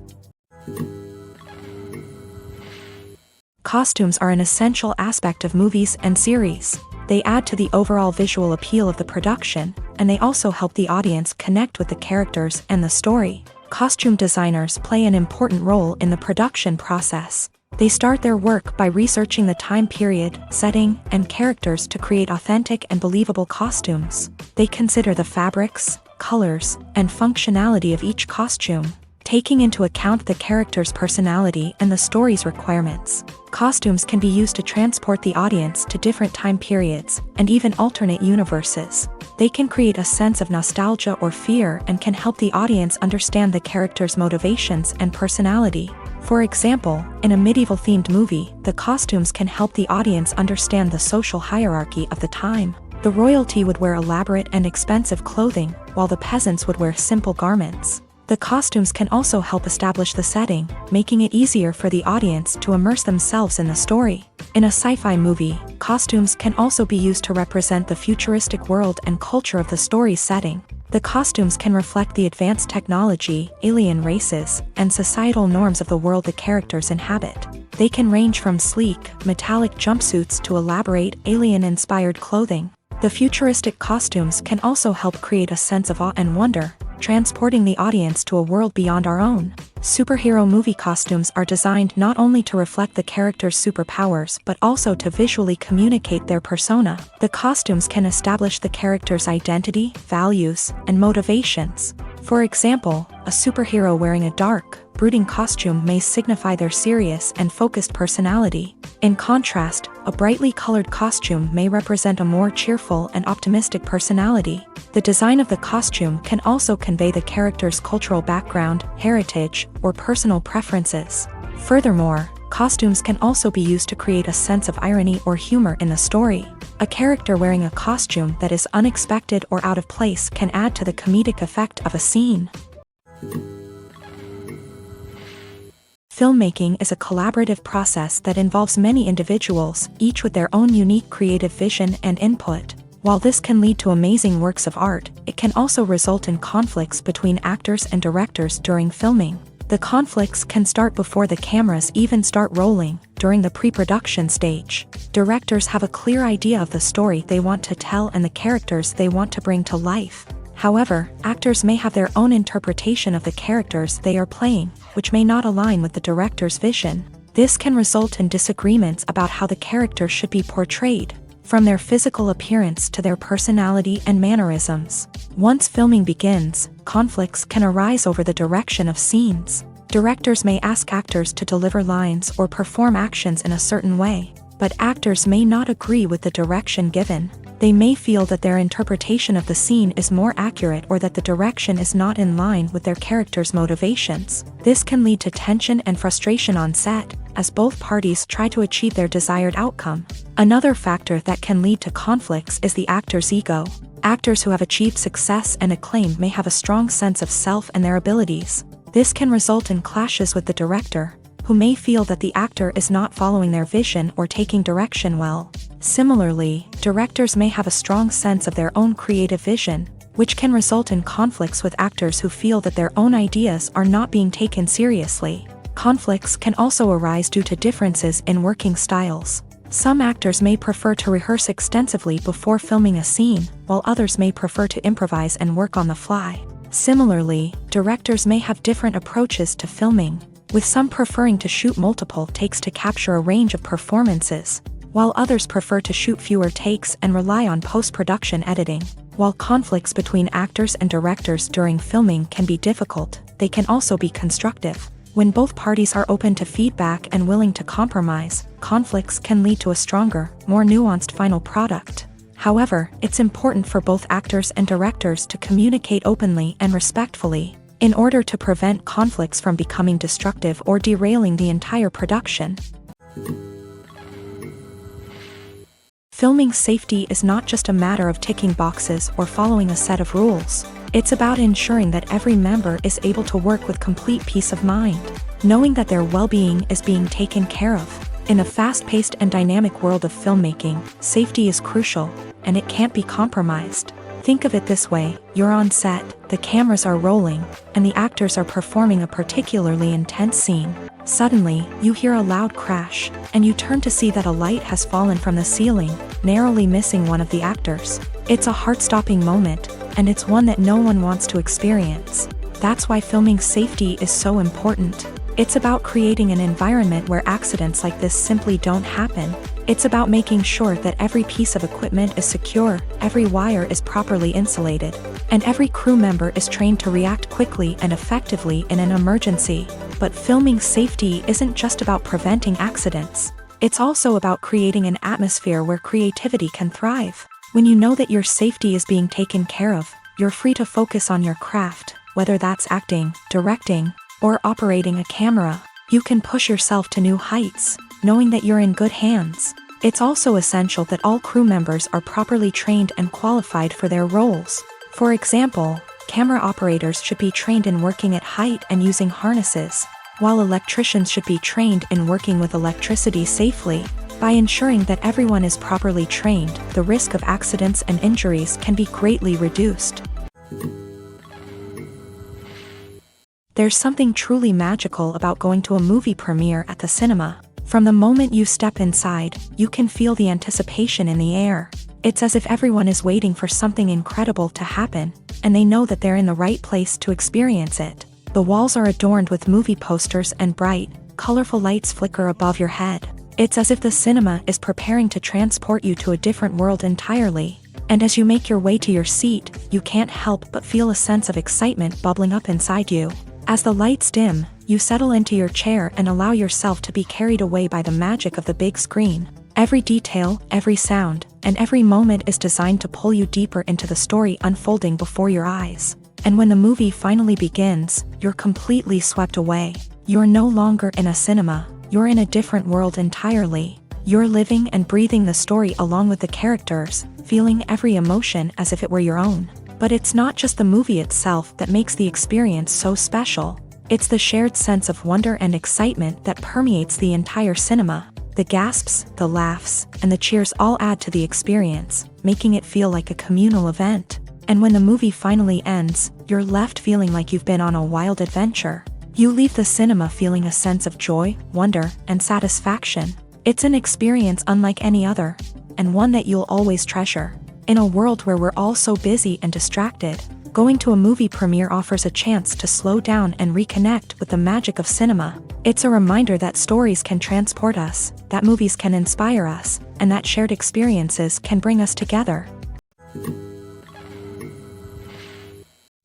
Costumes are an essential aspect of movies and series. They add to the overall visual appeal of the production, and they also help the audience connect with the characters and the story. Costume designers play an important role in the production process. They start their work by researching the time period, setting, and characters to create authentic and believable costumes. They consider the fabrics, colors, and functionality of each costume, taking into account the character's personality and the story's requirements. Costumes can be used to transport the audience to different time periods, and even alternate universes. They can create a sense of nostalgia or fear and can help the audience understand the character's motivations and personality. For example, in a medieval-themed movie, the costumes can help the audience understand the social hierarchy of the time. The royalty would wear elaborate and expensive clothing, while the peasants would wear simple garments. The costumes can also help establish the setting, making it easier for the audience to immerse themselves in the story. In a sci-fi movie, costumes can also be used to represent the futuristic world and culture of the story's setting. The costumes can reflect the advanced technology, alien races, and societal norms of the world the characters inhabit. They can range from sleek, metallic jumpsuits to elaborate, alien-inspired clothing. The futuristic costumes can also help create a sense of awe and wonder, transporting the audience to a world beyond our own. Superhero movie costumes are designed not only to reflect the character's superpowers but also to visually communicate their persona. The costumes can establish the character's identity, values, and motivations. For example, a superhero wearing a dark, brooding costume may signify their serious and focused personality. In contrast, a brightly colored costume may represent a more cheerful and optimistic personality. The design of the costume can also convey the character's cultural background, heritage, or personal preferences. Furthermore, costumes can also be used to create a sense of irony or humor in the story. A character wearing a costume that is unexpected or out of place can add to the comedic effect of a scene. Filmmaking is a collaborative process that involves many individuals, each with their own unique creative vision and input. While this can lead to amazing works of art, it can also result in conflicts between actors and directors during filming. The conflicts can start before the cameras even start rolling, during the pre-production stage. Directors have a clear idea of the story they want to tell and the characters they want to bring to life. However, actors may have their own interpretation of the characters they are playing, which may not align with the director's vision. This can result in disagreements about how the character should be portrayed, from their physical appearance to their personality and mannerisms. Once filming begins, conflicts can arise over the direction of scenes. Directors may ask actors to deliver lines or perform actions in a certain way, but actors may not agree with the direction given. They may feel that their interpretation of the scene is more accurate or that the direction is not in line with their character's motivations. This can lead to tension and frustration on set, as both parties try to achieve their desired outcome. Another factor that can lead to conflicts is the actor's ego. Actors who have achieved success and acclaim may have a strong sense of self and their abilities. This can result in clashes with the director, who may feel that the actor is not following their vision or taking direction well. Similarly, directors may have a strong sense of their own creative vision, which can result in conflicts with actors who feel that their own ideas are not being taken seriously. Conflicts can also arise due to differences in working styles. Some actors may prefer to rehearse extensively before filming a scene, while others may prefer to improvise and work on the fly. Similarly, directors may have different approaches to filming, with some preferring to shoot multiple takes to capture a range of performances, while others prefer to shoot fewer takes and rely on post-production editing. While conflicts between actors and directors during filming can be difficult, they can also be constructive. When both parties are open to feedback and willing to compromise, conflicts can lead to a stronger, more nuanced final product. However, it's important for both actors and directors to communicate openly and respectfully, in order to prevent conflicts from becoming destructive or derailing the entire production. Filming safety is not just a matter of ticking boxes or following a set of rules. It's about ensuring that every member is able to work with complete peace of mind, knowing that their well-being is being taken care of. In a fast-paced and dynamic world of filmmaking, safety is crucial, and it can't be compromised. Think of it this way: you're on set, the cameras are rolling, and the actors are performing a particularly intense scene. Suddenly, you hear a loud crash, and you turn to see that a light has fallen from the ceiling, narrowly missing one of the actors. It's a heart-stopping moment, and it's one that no one wants to experience. That's why filming safety is so important. It's about creating an environment where accidents like this simply don't happen. It's about making sure that every piece of equipment is secure, every wire is properly insulated, and every crew member is trained to react quickly and effectively in an emergency. But filming safety isn't just about preventing accidents. It's also about creating an atmosphere where creativity can thrive. When you know that your safety is being taken care of, you're free to focus on your craft, whether that's acting, directing, or operating a camera. You can push yourself to new heights, knowing that you're in good hands. It's also essential that all crew members are properly trained and qualified for their roles. For example, camera operators should be trained in working at height and using harnesses, while electricians should be trained in working with electricity safely. By ensuring that everyone is properly trained, the risk of accidents and injuries can be greatly reduced. There's something truly magical about going to a movie premiere at the cinema. From the moment you step inside, you can feel the anticipation in the air. It's as if everyone is waiting for something incredible to happen, and they know that they're in the right place to experience it. The walls are adorned with movie posters and bright, colorful lights flicker above your head. It's as if the cinema is preparing to transport you to a different world entirely. And as you make your way to your seat, you can't help but feel a sense of excitement bubbling up inside you. As the lights dim, you settle into your chair and allow yourself to be carried away by the magic of the big screen. Every detail, every sound, and every moment is designed to pull you deeper into the story unfolding before your eyes. And when the movie finally begins, you're completely swept away. You're no longer in a cinema, you're in a different world entirely. You're living and breathing the story along with the characters, feeling every emotion as if it were your own. But it's not just the movie itself that makes the experience so special. It's the shared sense of wonder and excitement that permeates the entire cinema. The gasps, the laughs, and the cheers all add to the experience, making it feel like a communal event. And when the movie finally ends, you're left feeling like you've been on a wild adventure. You leave the cinema feeling a sense of joy, wonder, and satisfaction. It's an experience unlike any other, and one that you'll always treasure. In a world where we're all so busy and distracted, going to a movie premiere offers a chance to slow down and reconnect with the magic of cinema. It's a reminder that stories can transport us, that movies can inspire us, and that shared experiences can bring us together.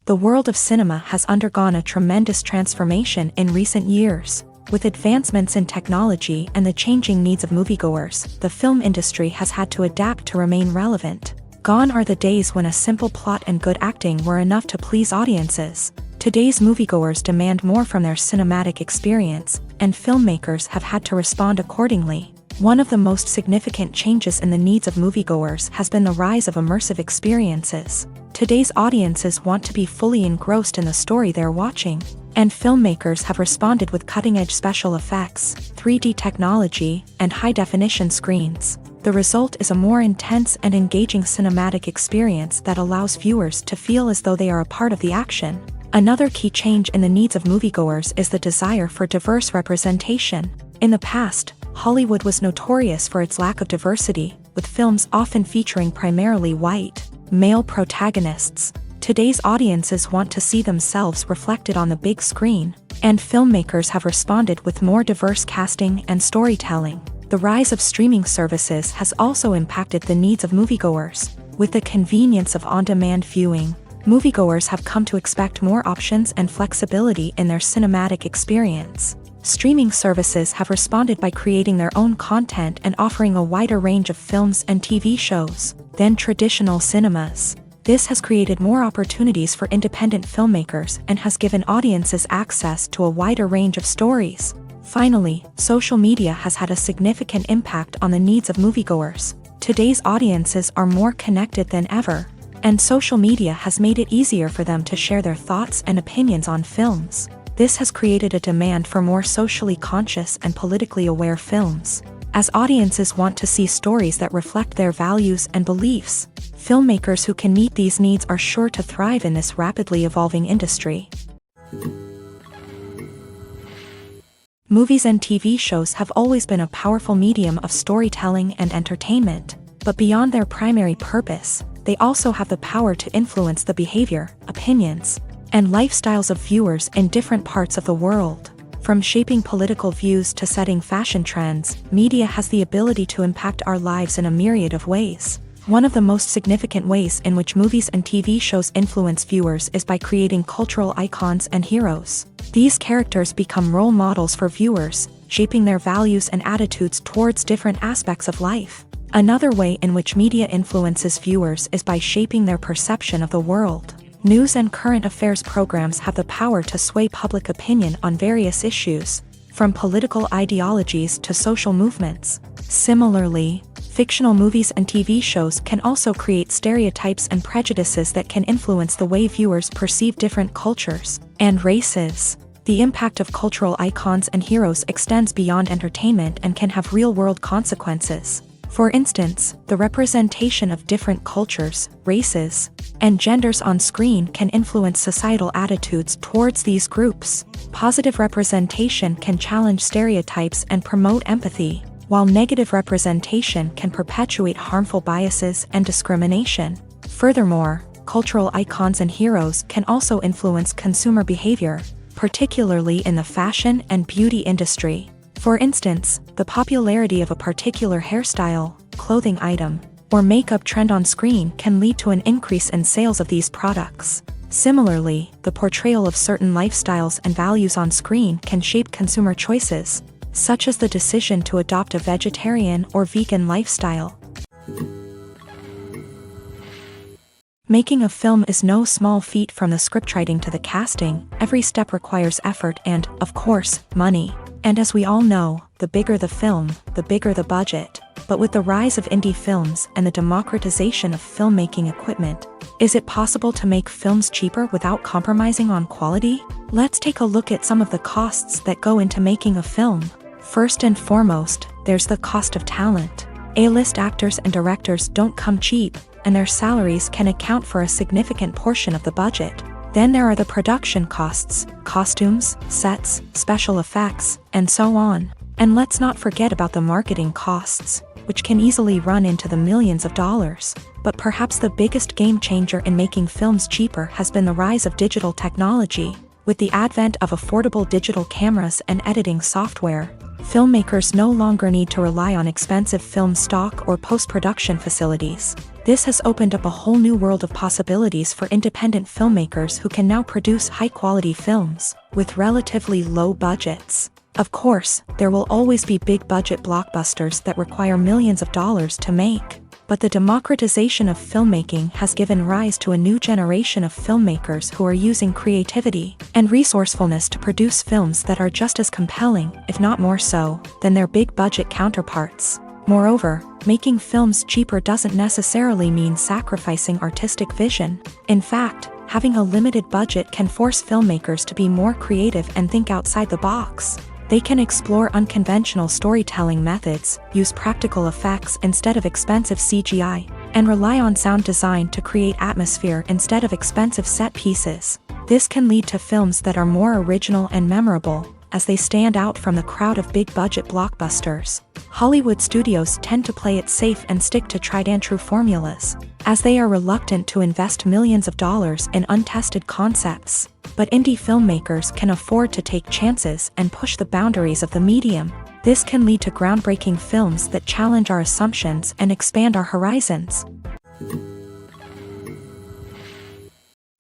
The world of cinema has undergone a tremendous transformation in recent years. With advancements in technology and the changing needs of moviegoers, the film industry has had to adapt to remain relevant. Gone are the days when a simple plot and good acting were enough to please audiences. Today's moviegoers demand more from their cinematic experience, and filmmakers have had to respond accordingly. One of the most significant changes in the needs of moviegoers has been the rise of immersive experiences. Today's audiences want to be fully engrossed in the story they're watching, and filmmakers have responded with cutting-edge special effects, 3D technology, and high-definition screens. The result is a more intense and engaging cinematic experience that allows viewers to feel as though they are a part of the action. Another key change in the needs of moviegoers is the desire for diverse representation. In the past, Hollywood was notorious for its lack of diversity, with films often featuring primarily white, male protagonists. Today's audiences want to see themselves reflected on the big screen, and filmmakers have responded with more diverse casting and storytelling. The rise of streaming services has also impacted the needs of moviegoers. With the convenience of on-demand viewing, moviegoers have come to expect more options and flexibility in their cinematic experience. Streaming services have responded by creating their own content and offering a wider range of films and TV shows than traditional cinemas. This has created more opportunities for independent filmmakers and has given audiences access to a wider range of stories. Finally, social media has had a significant impact on the needs of moviegoers. Today's audiences are more connected than ever, and social media has made it easier for them to share their thoughts and opinions on films. This has created a demand for more socially conscious and politically aware films. As audiences want to see stories that reflect their values and beliefs, filmmakers who can meet these needs are sure to thrive in this rapidly evolving industry. Movies and TV shows have always been a powerful medium of storytelling and entertainment, but beyond their primary purpose, they also have the power to influence the behavior, opinions, and lifestyles of viewers in different parts of the world. From shaping political views to setting fashion trends, media has the ability to impact our lives in a myriad of ways. One of the most significant ways in which movies and TV shows influence viewers is by creating cultural icons and heroes. These characters become role models for viewers, shaping their values and attitudes towards different aspects of life. Another way in which media influences viewers is by shaping their perception of the world. News and current affairs programs have the power to sway public opinion on various issues, from political ideologies to social movements. Similarly, fictional movies and TV shows can also create stereotypes and prejudices that can influence the way viewers perceive different cultures and races. The impact of cultural icons and heroes extends beyond entertainment and can have real-world consequences. For instance, the representation of different cultures, races, and genders on screen can influence societal attitudes towards these groups. Positive representation can challenge stereotypes and promote empathy, while negative representation can perpetuate harmful biases and discrimination. Furthermore, cultural icons and heroes can also influence consumer behavior, particularly in the fashion and beauty industry. For instance, the popularity of a particular hairstyle, clothing item, or makeup trend on screen can lead to an increase in sales of these products. Similarly, the portrayal of certain lifestyles and values on screen can shape consumer choices, such as the decision to adopt a vegetarian or vegan lifestyle. Making a film is no small feat. From the scriptwriting to the casting, every step requires effort and, of course, money. And as we all know, the bigger the film, the bigger the budget. But with the rise of indie films and the democratization of filmmaking equipment, is it possible to make films cheaper without compromising on quality? Let's take a look at some of the costs that go into making a film. First and foremost, there's the cost of talent. A-list actors and directors don't come cheap, and their salaries can account for a significant portion of the budget. Then there are the production costs, costumes, sets, special effects, and so on. And let's not forget about the marketing costs, which can easily run into the millions of dollars. But perhaps the biggest game changer in making films cheaper has been the rise of digital technology. With the advent of affordable digital cameras and editing software, filmmakers no longer need to rely on expensive film stock or post-production facilities. This has opened up a whole new world of possibilities for independent filmmakers who can now produce high-quality films with relatively low budgets. Of course, there will always be big-budget blockbusters that require millions of dollars to make. But the democratization of filmmaking has given rise to a new generation of filmmakers who are using creativity and resourcefulness to produce films that are just as compelling, if not more so, than their big-budget counterparts. Moreover, making films cheaper doesn't necessarily mean sacrificing artistic vision. In fact, having a limited budget can force filmmakers to be more creative and think outside the box. They can explore unconventional storytelling methods, use practical effects instead of expensive CGI, and rely on sound design to create atmosphere instead of expensive set pieces. This can lead to films that are more original and memorable, as they stand out from the crowd of big-budget blockbusters. Hollywood studios tend to play it safe and stick to tried-and-true formulas, as they are reluctant to invest millions of dollars in untested concepts. But indie filmmakers can afford to take chances and push the boundaries of the medium. This can lead to groundbreaking films that challenge our assumptions and expand our horizons.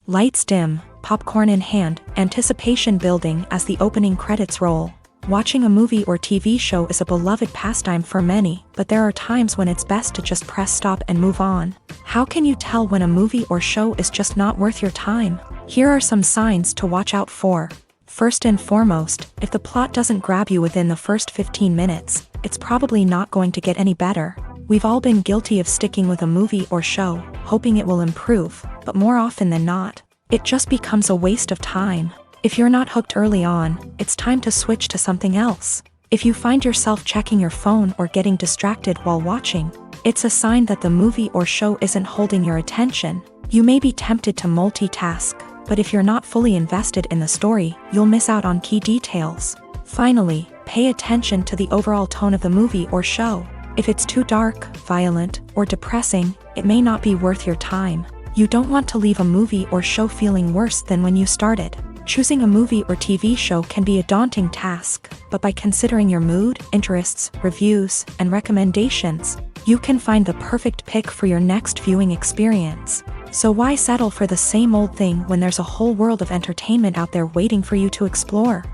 Lights dim, popcorn in hand, anticipation building as the opening credits roll. Watching a movie or TV show is a beloved pastime for many, but there are times when it's best to just press stop and move on. How can you tell when a movie or show is just not worth your time? Here are some signs to watch out for. First and foremost, if the plot doesn't grab you within the first 15 minutes, it's probably not going to get any better. We've all been guilty of sticking with a movie or show, hoping it will improve, but more often than not, it just becomes a waste of time. If you're not hooked early on, it's time to switch to something else. If you find yourself checking your phone or getting distracted while watching, it's a sign that the movie or show isn't holding your attention. You may be tempted to multitask, but if you're not fully invested in the story, you'll miss out on key details. Finally, pay attention to the overall tone of the movie or show. If it's too dark, violent, or depressing, it may not be worth your time. You don't want to leave a movie or show feeling worse than when you started. Choosing a movie or TV show can be a daunting task, but by considering your mood, interests, reviews, and recommendations, you can find the perfect pick for your next viewing experience. So why settle for the same old thing when there's a whole world of entertainment out there waiting for you to explore?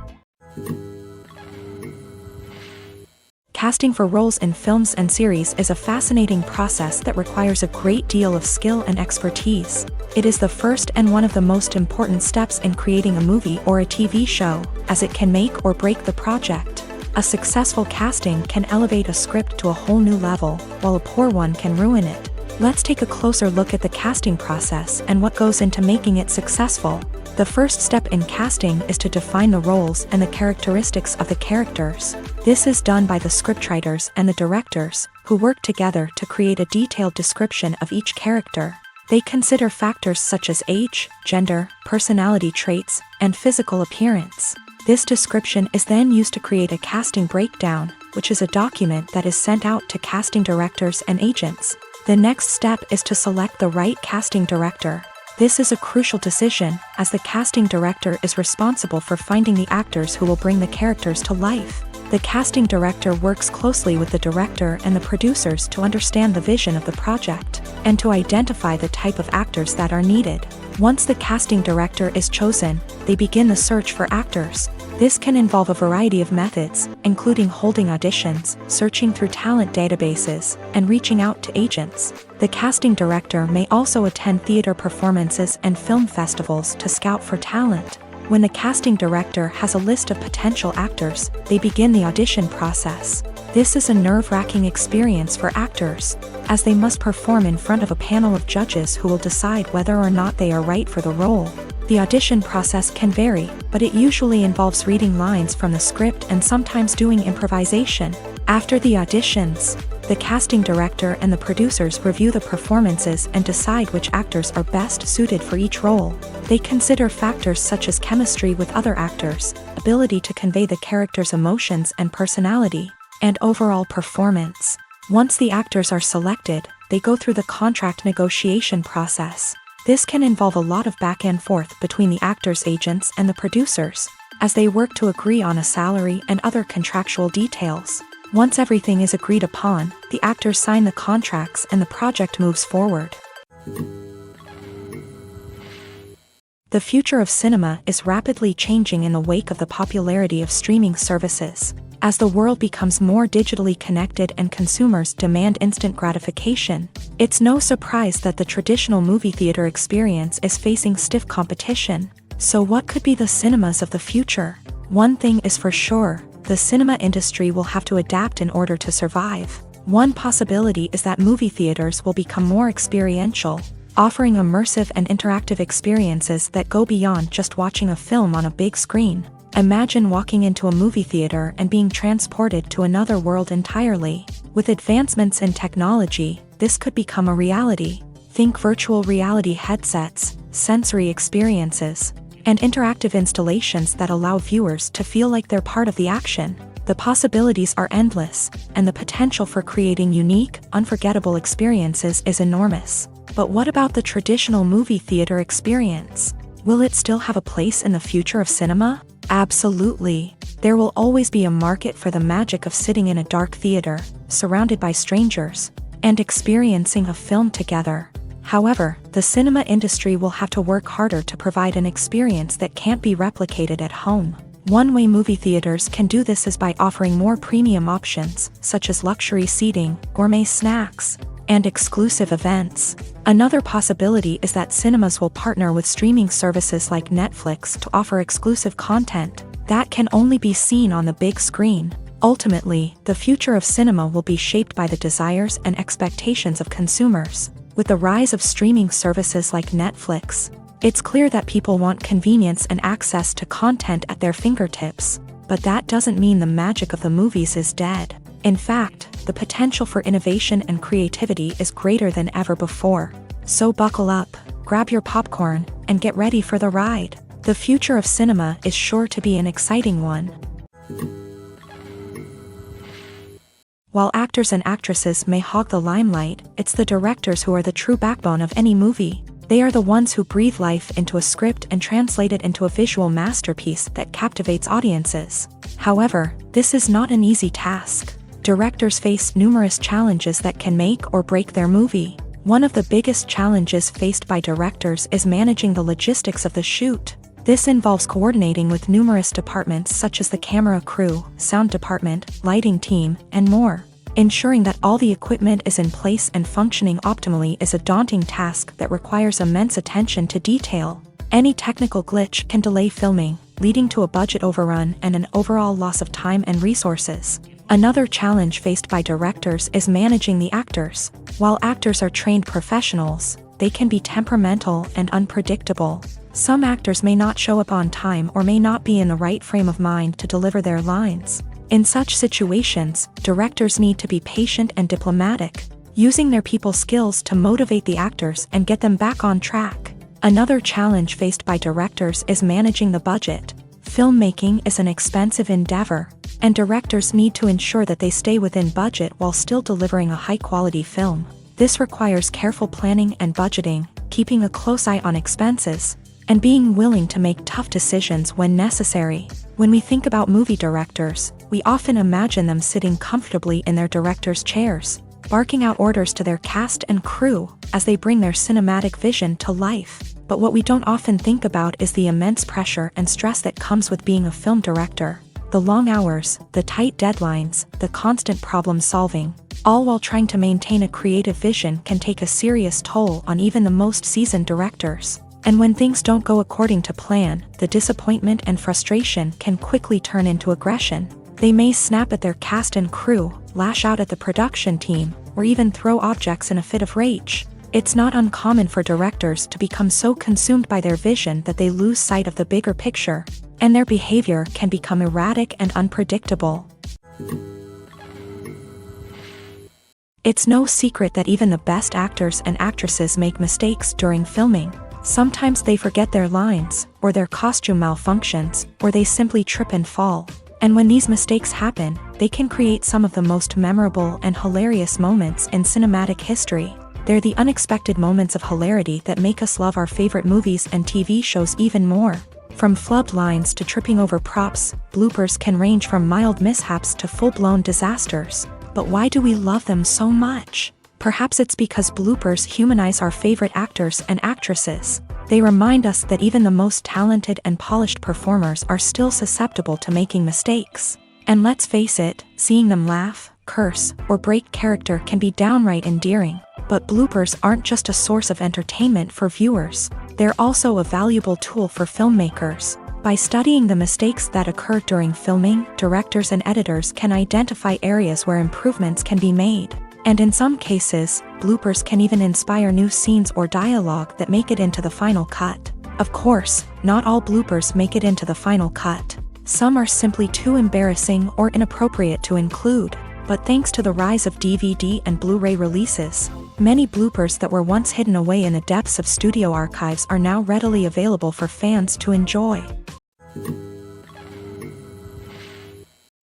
Casting for roles in films and series is a fascinating process that requires a great deal of skill and expertise. It is the first and one of the most important steps in creating a movie or a TV show, as it can make or break the project. A successful casting can elevate a script to a whole new level, while a poor one can ruin it. Let's take a closer look at the casting process and what goes into making it successful. The first step in casting is to define the roles and the characteristics of the characters. This is done by the scriptwriters and the directors, who work together to create a detailed description of each character. They consider factors such as age, gender, personality traits, and physical appearance. This description is then used to create a casting breakdown, which is a document that is sent out to casting directors and agents. The next step is to select the right casting director. This is a crucial decision, as the casting director is responsible for finding the actors who will bring the characters to life. The casting director works closely with the director and the producers to understand the vision of the project, and to identify the type of actors that are needed. Once the casting director is chosen, they begin the search for actors. This can involve a variety of methods, including holding auditions, searching through talent databases, and reaching out to agents. The casting director may also attend theater performances and film festivals to scout for talent. When the casting director has a list of potential actors, they begin the audition process. This is a nerve-wracking experience for actors, as they must perform in front of a panel of judges who will decide whether or not they are right for the role. The audition process can vary, but it usually involves reading lines from the script and sometimes doing improvisation. After the auditions, the casting director and the producers review the performances and decide which actors are best suited for each role. They consider factors such as chemistry with other actors, ability to convey the character's emotions and personality, and overall performance. Once the actors are selected, they go through the contract negotiation process. This can involve a lot of back and forth between the actors' agents and the producers, as they work to agree on a salary and other contractual details. Once everything is agreed upon, the actors sign the contracts and the project moves forward. The future of cinema is rapidly changing in the wake of the popularity of streaming services. As the world becomes more digitally connected and consumers demand instant gratification, it's no surprise that the traditional movie theater experience is facing stiff competition. So what could be the cinemas of the future? One thing is for sure, the cinema industry will have to adapt in order to survive. One possibility is that movie theaters will become more experiential, offering immersive and interactive experiences that go beyond just watching a film on a big screen. Imagine walking into a movie theater and being transported to another world entirely. With advancements in technology, this could become a reality. Think virtual reality headsets, sensory experiences, and interactive installations that allow viewers to feel like they're part of the action. The possibilities are endless, and the potential for creating unique, unforgettable experiences is enormous. But what about the traditional movie theater experience? Will it still have a place in the future of cinema? Absolutely. There will always be a market for the magic of sitting in a dark theater, surrounded by strangers, and experiencing a film together. However, the cinema industry will have to work harder to provide an experience that can't be replicated at home. One way movie theaters can do this is by offering more premium options, such as luxury seating, gourmet snacks, and exclusive events. Another possibility is that cinemas will partner with streaming services like Netflix to offer exclusive content that can only be seen on the big screen. Ultimately, the future of cinema will be shaped by the desires and expectations of consumers. With the rise of streaming services like Netflix, it's clear that people want convenience and access to content at their fingertips. But that doesn't mean the magic of the movies is dead. In fact, the potential for innovation and creativity is greater than ever before. So buckle up, grab your popcorn, and get ready for the ride. The future of cinema is sure to be an exciting one. While actors and actresses may hog the limelight, it's the directors who are the true backbone of any movie. They are the ones who breathe life into a script and translate it into a visual masterpiece that captivates audiences. However, this is not an easy task. Directors face numerous challenges that can make or break their movie. One of the biggest challenges faced by directors is managing the logistics of the shoot. This involves coordinating with numerous departments such as the camera crew, sound department, lighting team, and more. Ensuring that all the equipment is in place and functioning optimally is a daunting task that requires immense attention to detail. Any technical glitch can delay filming, leading to a budget overrun and an overall loss of time and resources. Another challenge faced by directors is managing the actors. While actors are trained professionals, they can be temperamental and unpredictable. Some actors may not show up on time or may not be in the right frame of mind to deliver their lines. In such situations, directors need to be patient and diplomatic, using their people skills to motivate the actors and get them back on track. Another challenge faced by directors is managing the budget. Filmmaking is an expensive endeavor, and directors need to ensure that they stay within budget while still delivering a high-quality film. This requires careful planning and budgeting, keeping a close eye on expenses, and being willing to make tough decisions when necessary. When we think about movie directors, we often imagine them sitting comfortably in their director's chairs, barking out orders to their cast and crew as they bring their cinematic vision to life. But what we don't often think about is the immense pressure and stress that comes with being a film director. The long hours, the tight deadlines, the constant problem solving, all while trying to maintain a creative vision can take a serious toll on even the most seasoned directors. And when things don't go according to plan, the disappointment and frustration can quickly turn into aggression. They may snap at their cast and crew, lash out at the production team, or even throw objects in a fit of rage. It's not uncommon for directors to become so consumed by their vision that they lose sight of the bigger picture, and their behavior can become erratic and unpredictable. It's no secret that even the best actors and actresses make mistakes during filming. Sometimes they forget their lines, or their costume malfunctions, or they simply trip and fall. And when these mistakes happen, they can create some of the most memorable and hilarious moments in cinematic history. They're the unexpected moments of hilarity that make us love our favorite movies and TV shows even more. From flubbed lines to tripping over props, bloopers can range from mild mishaps to full-blown disasters. But why do we love them so much? Perhaps it's because bloopers humanize our favorite actors and actresses. They remind us that even the most talented and polished performers are still susceptible to making mistakes. And let's face it, seeing them laugh, curse, or break character can be downright endearing. But bloopers aren't just a source of entertainment for viewers. They're also a valuable tool for filmmakers. By studying the mistakes that occur during filming, directors and editors can identify areas where improvements can be made. And in some cases, bloopers can even inspire new scenes or dialogue that make it into the final cut. Of course, not all bloopers make it into the final cut. Some are simply too embarrassing or inappropriate to include. But thanks to the rise of DVD and Blu-ray releases, many bloopers that were once hidden away in the depths of studio archives are now readily available for fans to enjoy.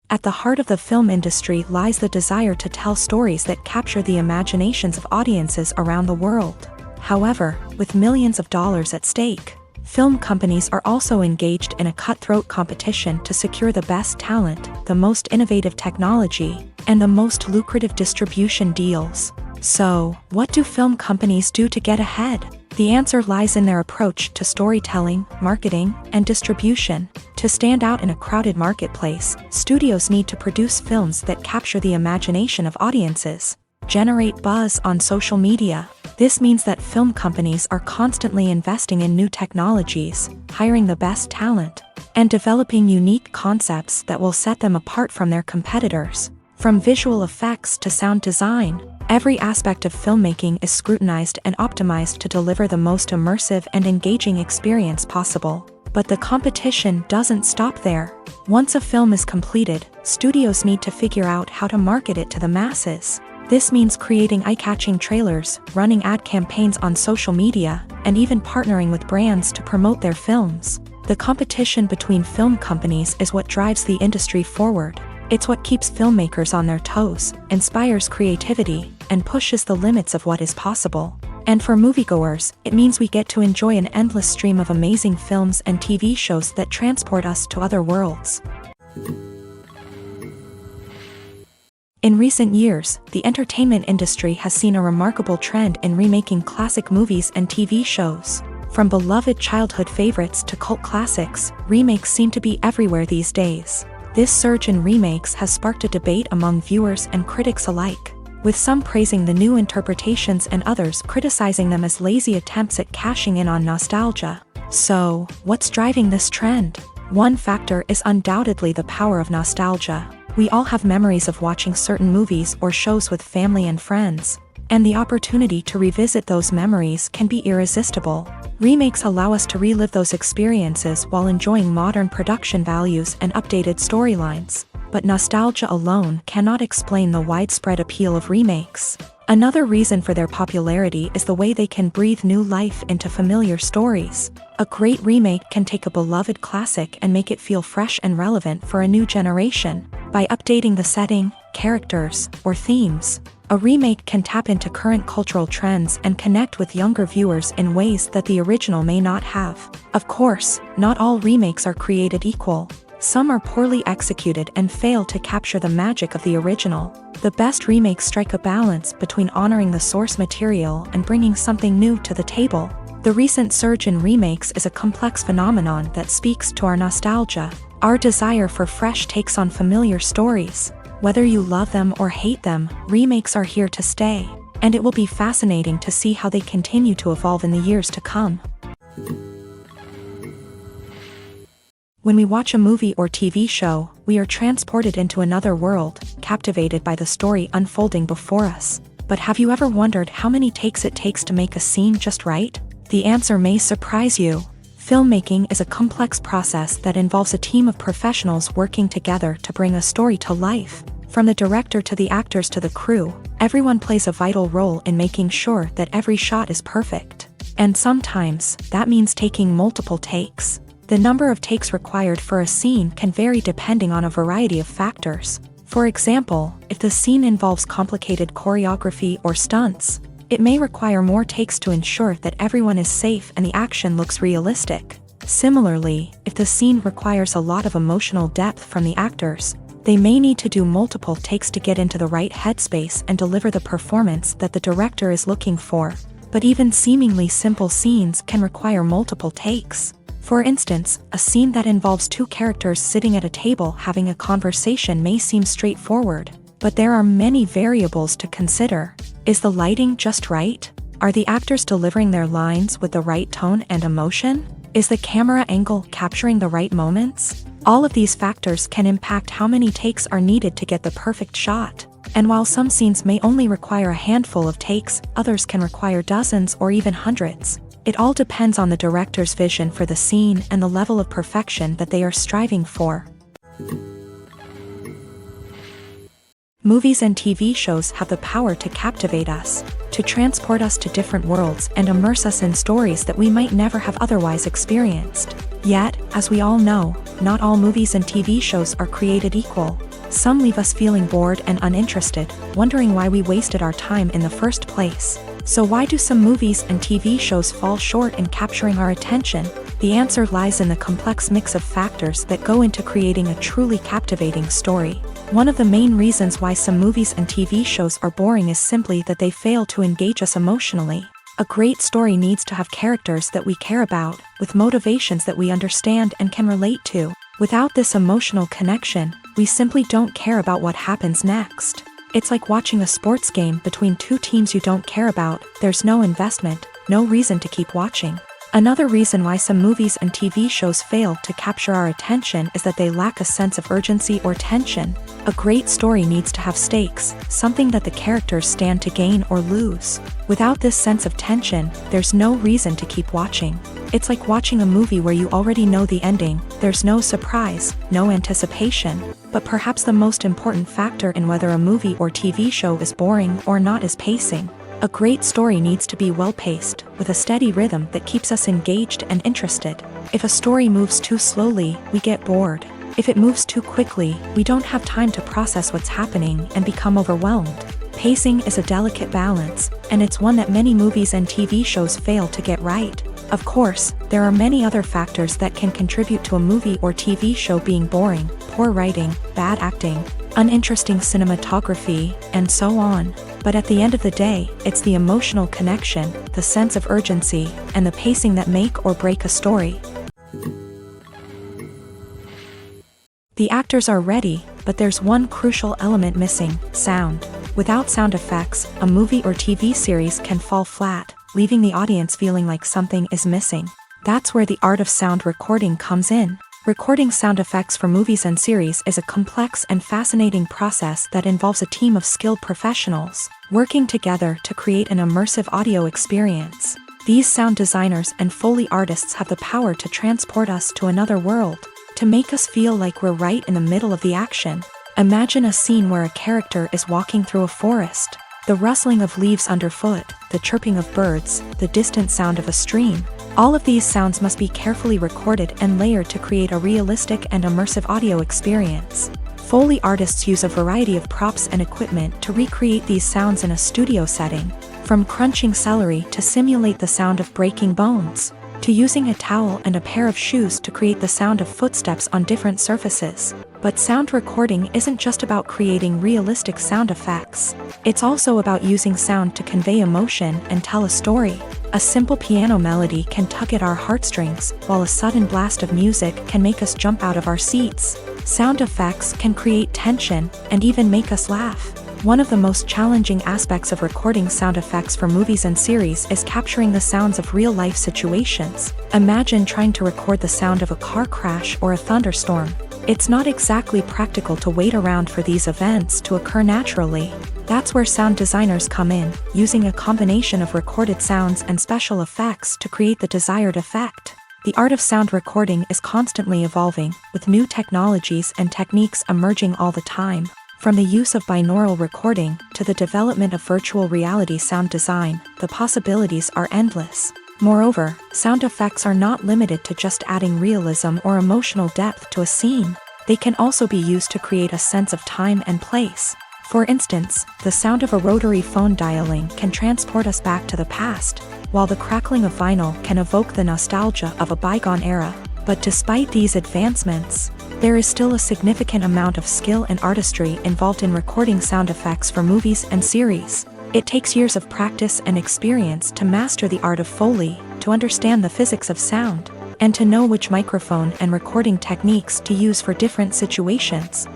At the heart of the film industry lies the desire to tell stories that capture the imaginations of audiences around the world. However, with millions of dollars at stake, film companies are also engaged in a cutthroat competition to secure the best talent, the most innovative technology, and the most lucrative distribution deals. So, what do film companies do to get ahead? The answer lies in their approach to storytelling, marketing, and distribution. To stand out in a crowded marketplace, studios need to produce films that capture the imagination of audiences, generate buzz on social media, This means that film companies are constantly investing in new technologies, hiring the best talent, and developing unique concepts that will set them apart from their competitors. From visual effects to sound design, every aspect of filmmaking is scrutinized and optimized to deliver the most immersive and engaging experience possible. But the competition doesn't stop there. Once a film is completed, studios need to figure out how to market it to the masses. This means creating eye-catching trailers, running ad campaigns on social media, and even partnering with brands to promote their films. The competition between film companies is what drives the industry forward. It's what keeps filmmakers on their toes, inspires creativity, and pushes the limits of what is possible. And for moviegoers, it means we get to enjoy an endless stream of amazing films and TV shows that transport us to other worlds. In recent years, the entertainment industry has seen a remarkable trend in remaking classic movies and TV shows. From beloved childhood favorites to cult classics, remakes seem to be everywhere these days. This surge in remakes has sparked a debate among viewers and critics alike, with some praising the new interpretations and others criticizing them as lazy attempts at cashing in on nostalgia. So, what's driving this trend? One factor is undoubtedly the power of nostalgia. We all have memories of watching certain movies or shows with family and friends, and the opportunity to revisit those memories can be irresistible. Remakes allow us to relive those experiences while enjoying modern production values and updated storylines. But nostalgia alone cannot explain the widespread appeal of remakes. Another reason for their popularity is the way they can breathe new life into familiar stories. A great remake can take a beloved classic and make it feel fresh and relevant for a new generation. By updating the setting, characters, or themes, a remake can tap into current cultural trends and connect with younger viewers in ways that the original may not have. Of course, not all remakes are created equal. Some are poorly executed and fail to capture the magic of the original. The best remakes strike a balance between honoring the source material and bringing something new to the table. The recent surge in remakes is a complex phenomenon that speaks to our nostalgia, our desire for fresh takes on familiar stories. Whether you love them or hate them, remakes are here to stay, and it will be fascinating to see how they continue to evolve in the years to come. When we watch a movie or TV show, we are transported into another world, captivated by the story unfolding before us. But have you ever wondered how many takes it takes to make a scene just right? The answer may surprise you. Filmmaking is a complex process that involves a team of professionals working together to bring a story to life. From the director to the actors to the crew, everyone plays a vital role in making sure that every shot is perfect. And sometimes, that means taking multiple takes. The number of takes required for a scene can vary depending on a variety of factors. For example, if the scene involves complicated choreography or stunts, it may require more takes to ensure that everyone is safe and the action looks realistic. Similarly, if the scene requires a lot of emotional depth from the actors, they may need to do multiple takes to get into the right headspace and deliver the performance that the director is looking for. But even seemingly simple scenes can require multiple takes. For instance, a scene that involves two characters sitting at a table having a conversation may seem straightforward, but there are many variables to consider. Is the lighting just right? Are the actors delivering their lines with the right tone and emotion? Is the camera angle capturing the right moments? All of these factors can impact how many takes are needed to get the perfect shot. And while some scenes may only require a handful of takes, others can require dozens or even hundreds. It all depends on the director's vision for the scene and the level of perfection that they are striving for. Movies and TV shows have the power to captivate us, to transport us to different worlds and immerse us in stories that we might never have otherwise experienced. Yet, as we all know, not all movies and TV shows are created equal. Some leave us feeling bored and uninterested, wondering why we wasted our time in the first place. So why do some movies and TV shows fall short in capturing our attention? The answer lies in the complex mix of factors that go into creating a truly captivating story. One of the main reasons why some movies and TV shows are boring is simply that they fail to engage us emotionally. A great story needs to have characters that we care about, with motivations that we understand and can relate to. Without this emotional connection, we simply don't care about what happens next. It's like watching a sports game between two teams you don't care about. There's no investment, no reason to keep watching. Another reason why some movies and TV shows fail to capture our attention is that they lack a sense of urgency or tension. A great story needs to have stakes, something that the characters stand to gain or lose. Without this sense of tension, there's no reason to keep watching. It's like watching a movie where you already know the ending. There's no surprise, no anticipation. But perhaps the most important factor in whether a movie or TV show is boring or not is pacing. A great story needs to be well-paced, with a steady rhythm that keeps us engaged and interested. If a story moves too slowly, we get bored. If it moves too quickly, we don't have time to process what's happening and become overwhelmed. Pacing is a delicate balance, and it's one that many movies and TV shows fail to get right. Of course, there are many other factors that can contribute to a movie or TV show being boring: poor writing, bad acting, uninteresting cinematography, and so on. But at the end of the day, it's the emotional connection, the sense of urgency, and the pacing that make or break a story. The actors are ready, but there's one crucial element missing: sound. Without sound effects, a movie or TV series can fall flat, leaving the audience feeling like something is missing. That's where the art of sound recording comes in. Recording sound effects for movies and series is a complex and fascinating process that involves a team of skilled professionals working together to create an immersive audio experience. These sound designers and Foley artists have the power to transport us to another world, to make us feel like we're right in the middle of the action. Imagine a scene where a character is walking through a forest. The rustling of leaves underfoot, the chirping of birds, the distant sound of a stream. All of these sounds must be carefully recorded and layered to create a realistic and immersive audio experience. Foley artists use a variety of props and equipment to recreate these sounds in a studio setting, from crunching celery to simulate the sound of breaking bones, to using a towel and a pair of shoes to create the sound of footsteps on different surfaces. But sound recording isn't just about creating realistic sound effects. It's also about using sound to convey emotion and tell a story. A simple piano melody can tug at our heartstrings, while a sudden blast of music can make us jump out of our seats. Sound effects can create tension and even make us laugh. One of the most challenging aspects of recording sound effects for movies and series is capturing the sounds of real-life situations. Imagine trying to record the sound of a car crash or a thunderstorm. It's not exactly practical to wait around for these events to occur naturally. That's where sound designers come in, using a combination of recorded sounds and special effects to create the desired effect. The art of sound recording is constantly evolving, with new technologies and techniques emerging all the time. From the use of binaural recording to the development of virtual reality sound design, the possibilities are endless. Moreover, sound effects are not limited to just adding realism or emotional depth to a scene. They can also be used to create a sense of time and place. For instance, the sound of a rotary phone dialing can transport us back to the past, while the crackling of vinyl can evoke the nostalgia of a bygone era. But despite these advancements, there is still a significant amount of skill and artistry involved in recording sound effects for movies and series. It takes years of practice and experience to master the art of Foley, to understand the physics of sound, and to know which microphone and recording techniques to use for different situations.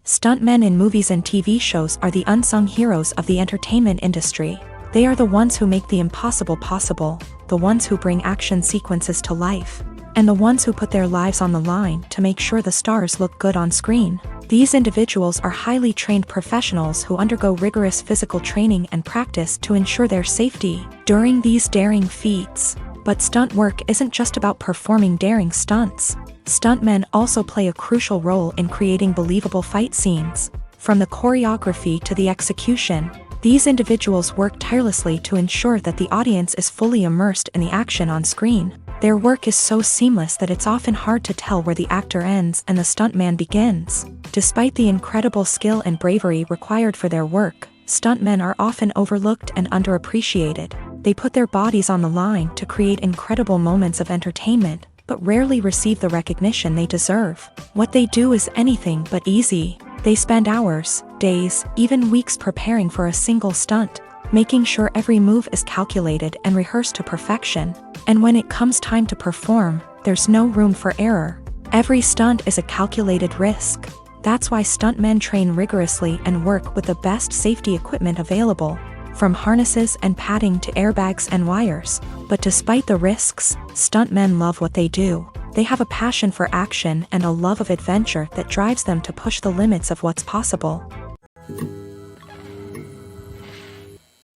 Stuntmen in movies and TV shows are the unsung heroes of the entertainment industry. They are the ones who make the impossible possible, the ones who bring action sequences to life, and the ones who put their lives on the line to make sure the stars look good on screen. These individuals are highly trained professionals who undergo rigorous physical training and practice to ensure their safety during these daring feats. But stunt work isn't just about performing daring stunts. Stuntmen also play a crucial role in creating believable fight scenes. From the choreography to the execution, these individuals work tirelessly to ensure that the audience is fully immersed in the action on screen. Their work is so seamless that it's often hard to tell where the actor ends and the stuntman begins. Despite the incredible skill and bravery required for their work, stuntmen are often overlooked and underappreciated. They put their bodies on the line to create incredible moments of entertainment, but rarely receive the recognition they deserve. What they do is anything but easy. They spend hours, days, even weeks preparing for a single stunt, making sure every move is calculated and rehearsed to perfection. And when it comes time to perform, there's no room for error. Every stunt is a calculated risk. That's why stuntmen train rigorously and work with the best safety equipment available, from harnesses and padding to airbags and wires. But despite the risks, stuntmen love what they do. They have a passion for action and a love of adventure that drives them to push the limits of what's possible.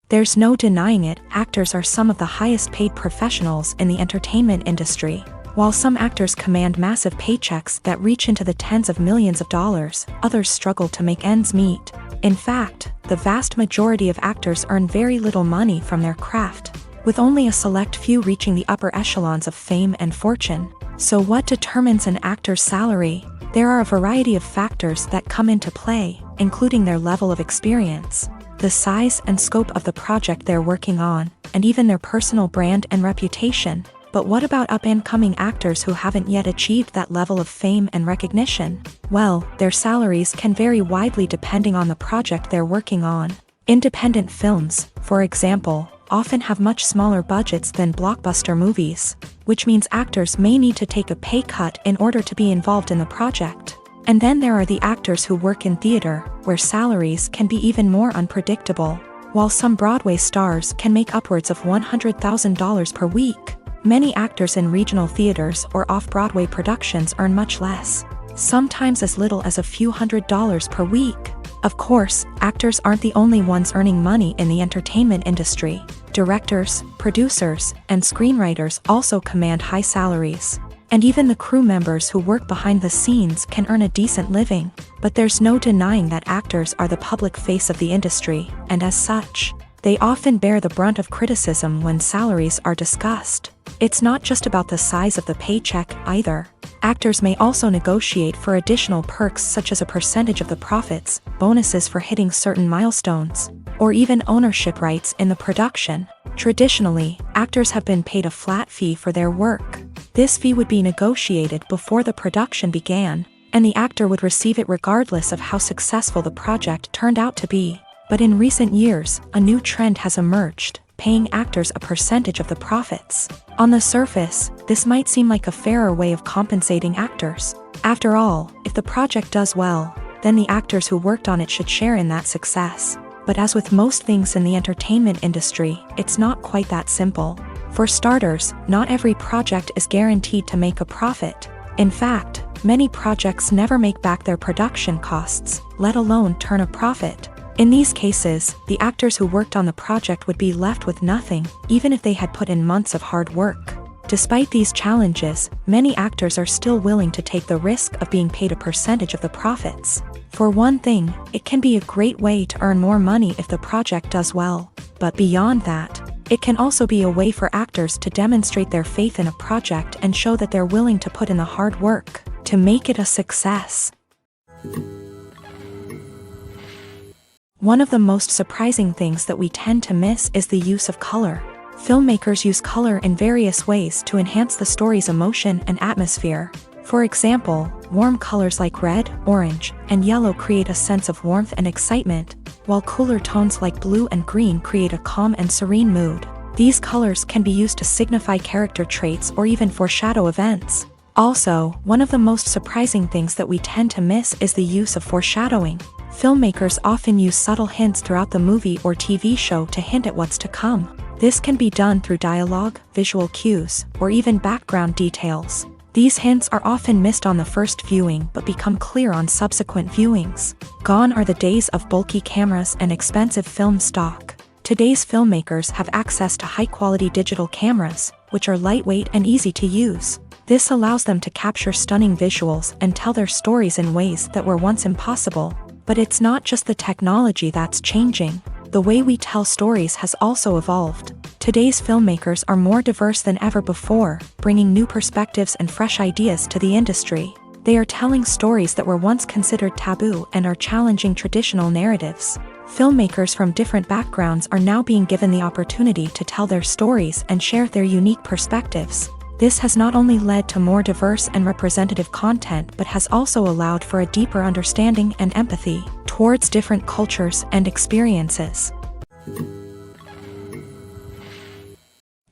There's no denying it, actors are some of the highest paid professionals in the entertainment industry. While some actors command massive paychecks that reach into the tens of millions of dollars, others struggle to make ends meet. In fact, the vast majority of actors earn very little money from their craft, with only a select few reaching the upper echelons of fame and fortune. So what determines an actor's salary? There are a variety of factors that come into play, including their level of experience, the size and scope of the project they're working on, and even their personal brand and reputation. But what about up-and-coming actors who haven't yet achieved that level of fame and recognition? Well, their salaries can vary widely depending on the project they're working on. Independent films, for example, often have much smaller budgets than blockbuster movies, which means actors may need to take a pay cut in order to be involved in the project. And then there are the actors who work in theater, where salaries can be even more unpredictable. While some Broadway stars can make upwards of $100,000 per week, many actors in regional theaters or off-Broadway productions earn much less, sometimes as little as a few $100s per week. Of course, actors aren't the only ones earning money in the entertainment industry. Directors, producers, and screenwriters also command high salaries. And even the crew members who work behind the scenes can earn a decent living. But there's no denying that actors are the public face of the industry, and as such, they often bear the brunt of criticism when salaries are discussed. It's not just about the size of the paycheck, either. Actors may also negotiate for additional perks such as a percentage of the profits, bonuses for hitting certain milestones, or even ownership rights in the production. Traditionally, actors have been paid a flat fee for their work. This fee would be negotiated before the production began, and the actor would receive it regardless of how successful the project turned out to be. But in recent years, a new trend has emerged, paying actors a percentage of the profits. On the surface, this might seem like a fairer way of compensating actors. After all, if the project does well, then the actors who worked on it should share in that success. But as with most things in the entertainment industry, it's not quite that simple. For starters, not every project is guaranteed to make a profit. In fact, many projects never make back their production costs, let alone turn a profit. In these cases, the actors who worked on the project would be left with nothing, even if they had put in months of hard work. Despite these challenges, many actors are still willing to take the risk of being paid a percentage of the profits. For one thing, it can be a great way to earn more money if the project does well. But beyond that, it can also be a way for actors to demonstrate their faith in a project and show that they're willing to put in the hard work to make it a success. One of the most surprising things that we tend to miss is the use of color. Filmmakers use color in various ways to enhance the story's emotion and atmosphere. For example, warm colors like red, orange, and yellow create a sense of warmth and excitement, while cooler tones like blue and green create a calm and serene mood. These colors can be used to signify character traits or even foreshadow events. Also, one of the most surprising things that we tend to miss is the use of foreshadowing. Filmmakers often use subtle hints throughout the movie or TV show to hint at what's to come. This can be done through dialogue, visual cues, or even background details. These hints are often missed on the first viewing but become clear on subsequent viewings. Gone are the days of bulky cameras and expensive film stock. Today's filmmakers have access to high-quality digital cameras, which are lightweight and easy to use. This allows them to capture stunning visuals and tell their stories in ways that were once impossible. But it's not just the technology that's changing. The way we tell stories has also evolved. Today's filmmakers are more diverse than ever before, bringing new perspectives and fresh ideas to the industry. They are telling stories that were once considered taboo and are challenging traditional narratives. Filmmakers from different backgrounds are now being given the opportunity to tell their stories and share their unique perspectives. This has not only led to more diverse and representative content but has also allowed for a deeper understanding and empathy towards different cultures and experiences.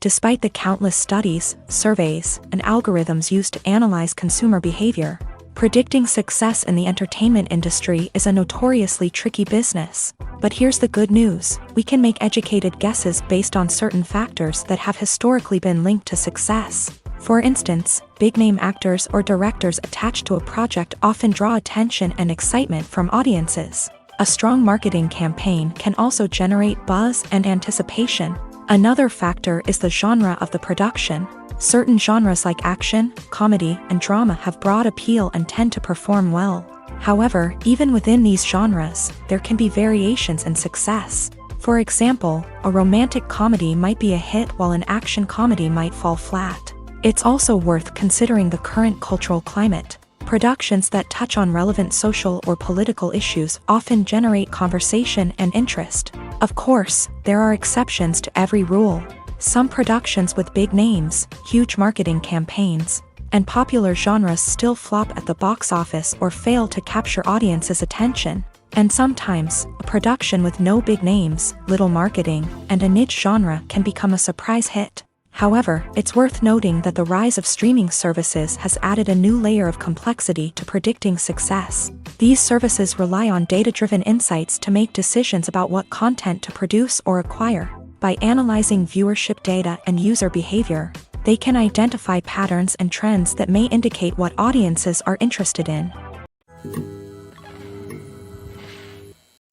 Despite the countless studies, surveys, and algorithms used to analyze consumer behavior, Predicting success in the entertainment industry is a notoriously tricky business. But here's the good news: we can make educated guesses based on certain factors that have historically been linked to success. For instance, big-name actors or directors attached to a project often draw attention and excitement from audiences. A strong marketing campaign can also generate buzz and anticipation. Another factor is the genre of the production. Certain genres like action, comedy, and drama have broad appeal and tend to perform well. However, even within these genres, there can be variations in success. For example, a romantic comedy might be a hit while an action comedy might fall flat. It's also worth considering the current cultural climate. Productions that touch on relevant social or political issues often generate conversation and interest. Of course, there are exceptions to every rule. Some productions with big names, huge marketing campaigns, and popular genres still flop at the box office or fail to capture audiences' attention. And sometimes, a production with no big names, little marketing, and a niche genre can become a surprise hit. However, it's worth noting that the rise of streaming services has added a new layer of complexity to predicting success. These services rely on data-driven insights to make decisions about what content to produce or acquire. By analyzing viewership data and user behavior, they can identify patterns and trends that may indicate what audiences are interested in.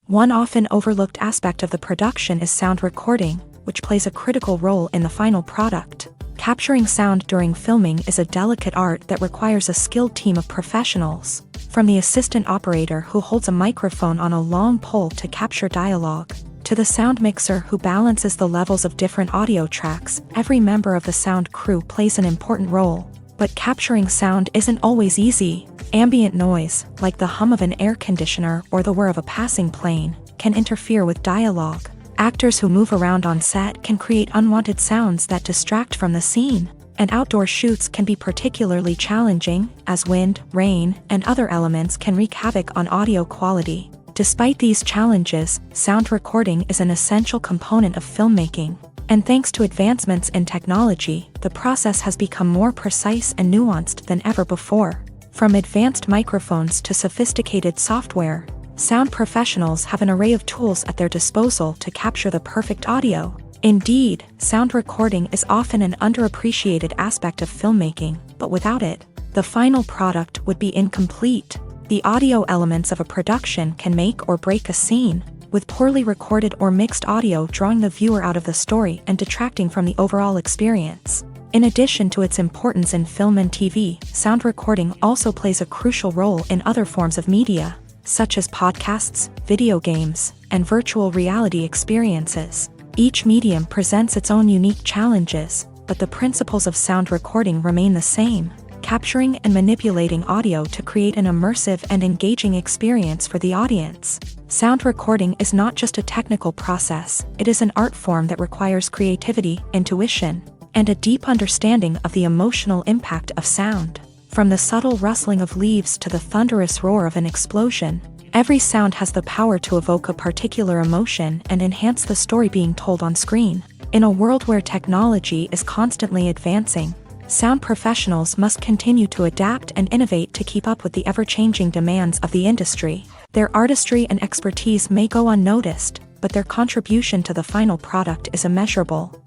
One often overlooked aspect of the production is sound recording, which plays a critical role in the final product. Capturing sound during filming is a delicate art that requires a skilled team of professionals. From the assistant operator who holds a microphone on a long pole to capture dialogue, to the sound mixer who balances the levels of different audio tracks, every member of the sound crew plays an important role. But capturing sound isn't always easy. Ambient noise, like the hum of an air conditioner or the whir of a passing plane, can interfere with dialogue. Actors who move around on set can create unwanted sounds that distract from the scene. And outdoor shoots can be particularly challenging, as wind, rain, and other elements can wreak havoc on audio quality. Despite these challenges, sound recording is an essential component of filmmaking. And thanks to advancements in technology, the process has become more precise and nuanced than ever before. From advanced microphones to sophisticated software, sound professionals have an array of tools at their disposal to capture the perfect audio. Indeed, sound recording is often an underappreciated aspect of filmmaking, but without it, the final product would be incomplete. The audio elements of a production can make or break a scene, with poorly recorded or mixed audio drawing the viewer out of the story and detracting from the overall experience. In addition to its importance in film and TV, sound recording also plays a crucial role in other forms of media, such as podcasts, video games, and virtual reality experiences. Each medium presents its own unique challenges, but the principles of sound recording remain the same: capturing and manipulating audio to create an immersive and engaging experience for the audience. Sound recording is not just a technical process, it is an art form that requires creativity, intuition, and a deep understanding of the emotional impact of sound. From the subtle rustling of leaves to the thunderous roar of an explosion, every sound has the power to evoke a particular emotion and enhance the story being told on screen. In a world where technology is constantly advancing, sound professionals must continue to adapt and innovate to keep up with the ever-changing demands of the industry. Their artistry and expertise may go unnoticed, but their contribution to the final product is immeasurable.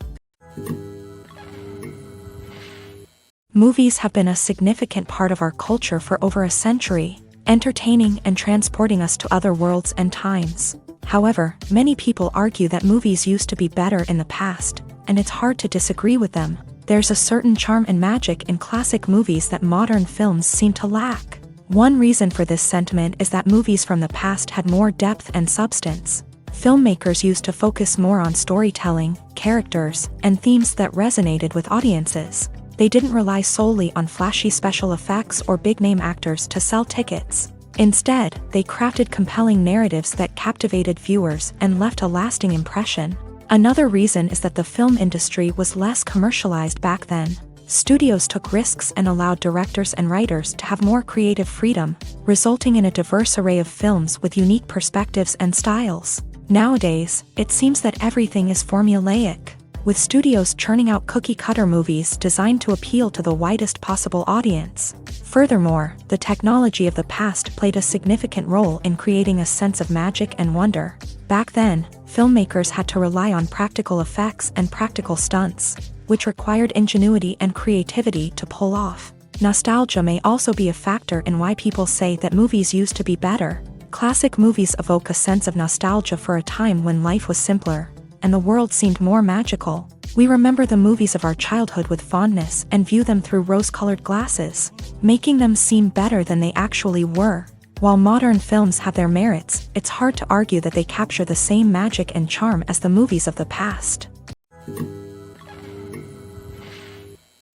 Movies have been a significant part of our culture for over a century, entertaining and transporting us to other worlds and times. However, many people argue that movies used to be better in the past, and it's hard to disagree with them. There's a certain charm and magic in classic movies that modern films seem to lack. One reason for this sentiment is that movies from the past had more depth and substance. Filmmakers used to focus more on storytelling, characters, and themes that resonated with audiences. They didn't rely solely on flashy special effects or big-name actors to sell tickets. Instead, they crafted compelling narratives that captivated viewers and left a lasting impression. Another reason is that the film industry was less commercialized back then. Studios took risks and allowed directors and writers to have more creative freedom, resulting in a diverse array of films with unique perspectives and styles. Nowadays, it seems that everything is formulaic, with studios churning out cookie-cutter movies designed to appeal to the widest possible audience. Furthermore, the technology of the past played a significant role in creating a sense of magic and wonder. Back then, filmmakers had to rely on practical effects and practical stunts, which required ingenuity and creativity to pull off. Nostalgia may also be a factor in why people say that movies used to be better. Classic movies evoke a sense of nostalgia for a time when life was simpler, and the world seemed more magical. We remember the movies of our childhood with fondness and view them through rose-colored glasses, making them seem better than they actually were. While modern films have their merits, it's hard to argue that they capture the same magic and charm as the movies of the past.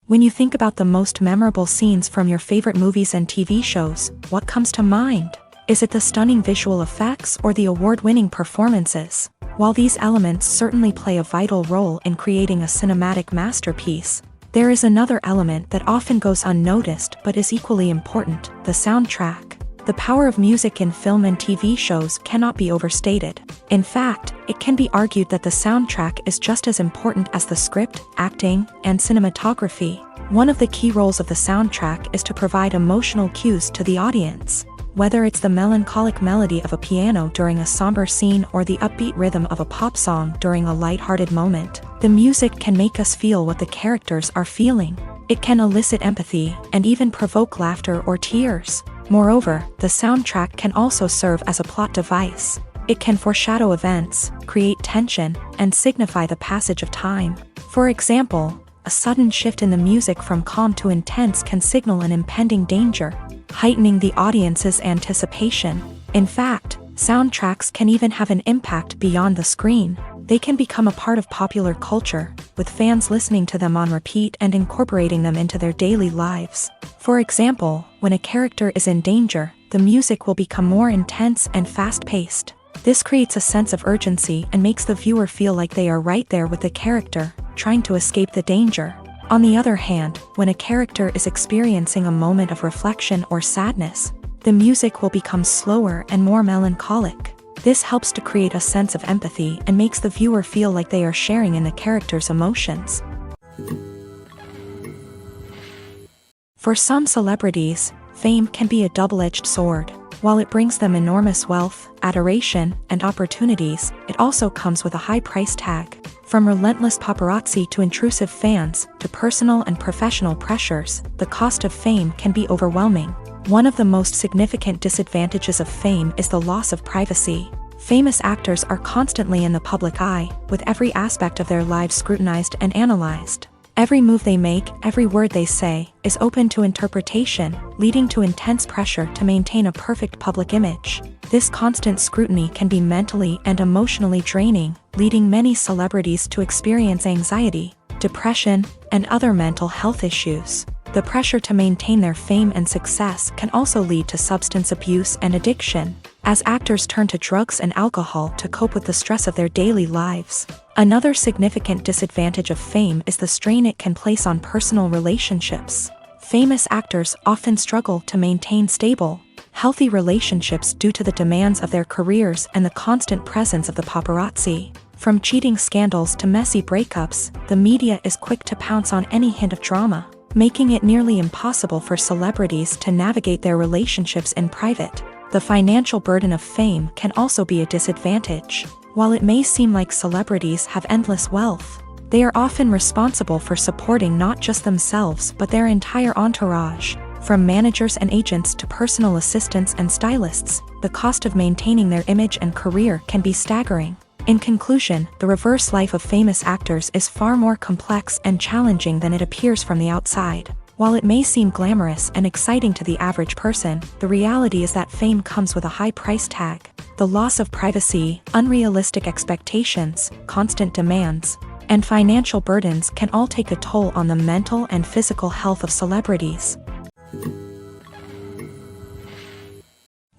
When you think about the most memorable scenes from your favorite movies and TV shows, what comes to mind? Is it the stunning visual effects or the award-winning performances? While these elements certainly play a vital role in creating a cinematic masterpiece, there is another element that often goes unnoticed but is equally important: the soundtrack. The power of music in film and TV shows cannot be overstated. In fact, it can be argued that the soundtrack is just as important as the script, acting, and cinematography. One of the key roles of the soundtrack is to provide emotional cues to the audience. Whether it's the melancholic melody of a piano during a somber scene or the upbeat rhythm of a pop song during a light-hearted moment, the music can make us feel what the characters are feeling. It can elicit empathy and even provoke laughter or tears. Moreover, the soundtrack can also serve as a plot device. It can foreshadow events, create tension, and signify the passage of time. For example, a sudden shift in the music from calm to intense can signal an impending danger, heightening the audience's anticipation. In fact, soundtracks can even have an impact beyond the screen. They can become a part of popular culture, with fans listening to them on repeat and incorporating them into their daily lives. For example, when a character is in danger, the music will become more intense and fast-paced. This creates a sense of urgency and makes the viewer feel like they are right there with the character, trying to escape the danger. On the other hand, when a character is experiencing a moment of reflection or sadness, the music will become slower and more melancholic. This helps to create a sense of empathy and makes the viewer feel like they are sharing in the character's emotions. For some celebrities, fame can be a double-edged sword. While it brings them enormous wealth, adoration, and opportunities, it also comes with a high price tag. From relentless paparazzi to intrusive fans, to personal and professional pressures, the cost of fame can be overwhelming. One of the most significant disadvantages of fame is the loss of privacy. Famous actors are constantly in the public eye, with every aspect of their lives scrutinized and analyzed. Every move they make, every word they say, is open to interpretation, leading to intense pressure to maintain a perfect public image. This constant scrutiny can be mentally and emotionally draining, leading many celebrities to experience anxiety, depression, and other mental health issues. The pressure to maintain their fame and success can also lead to substance abuse and addiction, as actors turn to drugs and alcohol to cope with the stress of their daily lives. Another significant disadvantage of fame is the strain it can place on personal relationships. Famous actors often struggle to maintain stable, healthy relationships due to the demands of their careers and the constant presence of the paparazzi. From cheating scandals to messy breakups, the media is quick to pounce on any hint of drama, making it nearly impossible for celebrities to navigate their relationships in private. The financial burden of fame can also be a disadvantage. While it may seem like celebrities have endless wealth, they are often responsible for supporting not just themselves but their entire entourage. From managers and agents to personal assistants and stylists, the cost of maintaining their image and career can be staggering. In conclusion, the reverse life of famous actors is far more complex and challenging than it appears from the outside. While it may seem glamorous and exciting to the average person, the reality is that fame comes with a high price tag. The loss of privacy, unrealistic expectations, constant demands, and financial burdens can all take a toll on the mental and physical health of celebrities.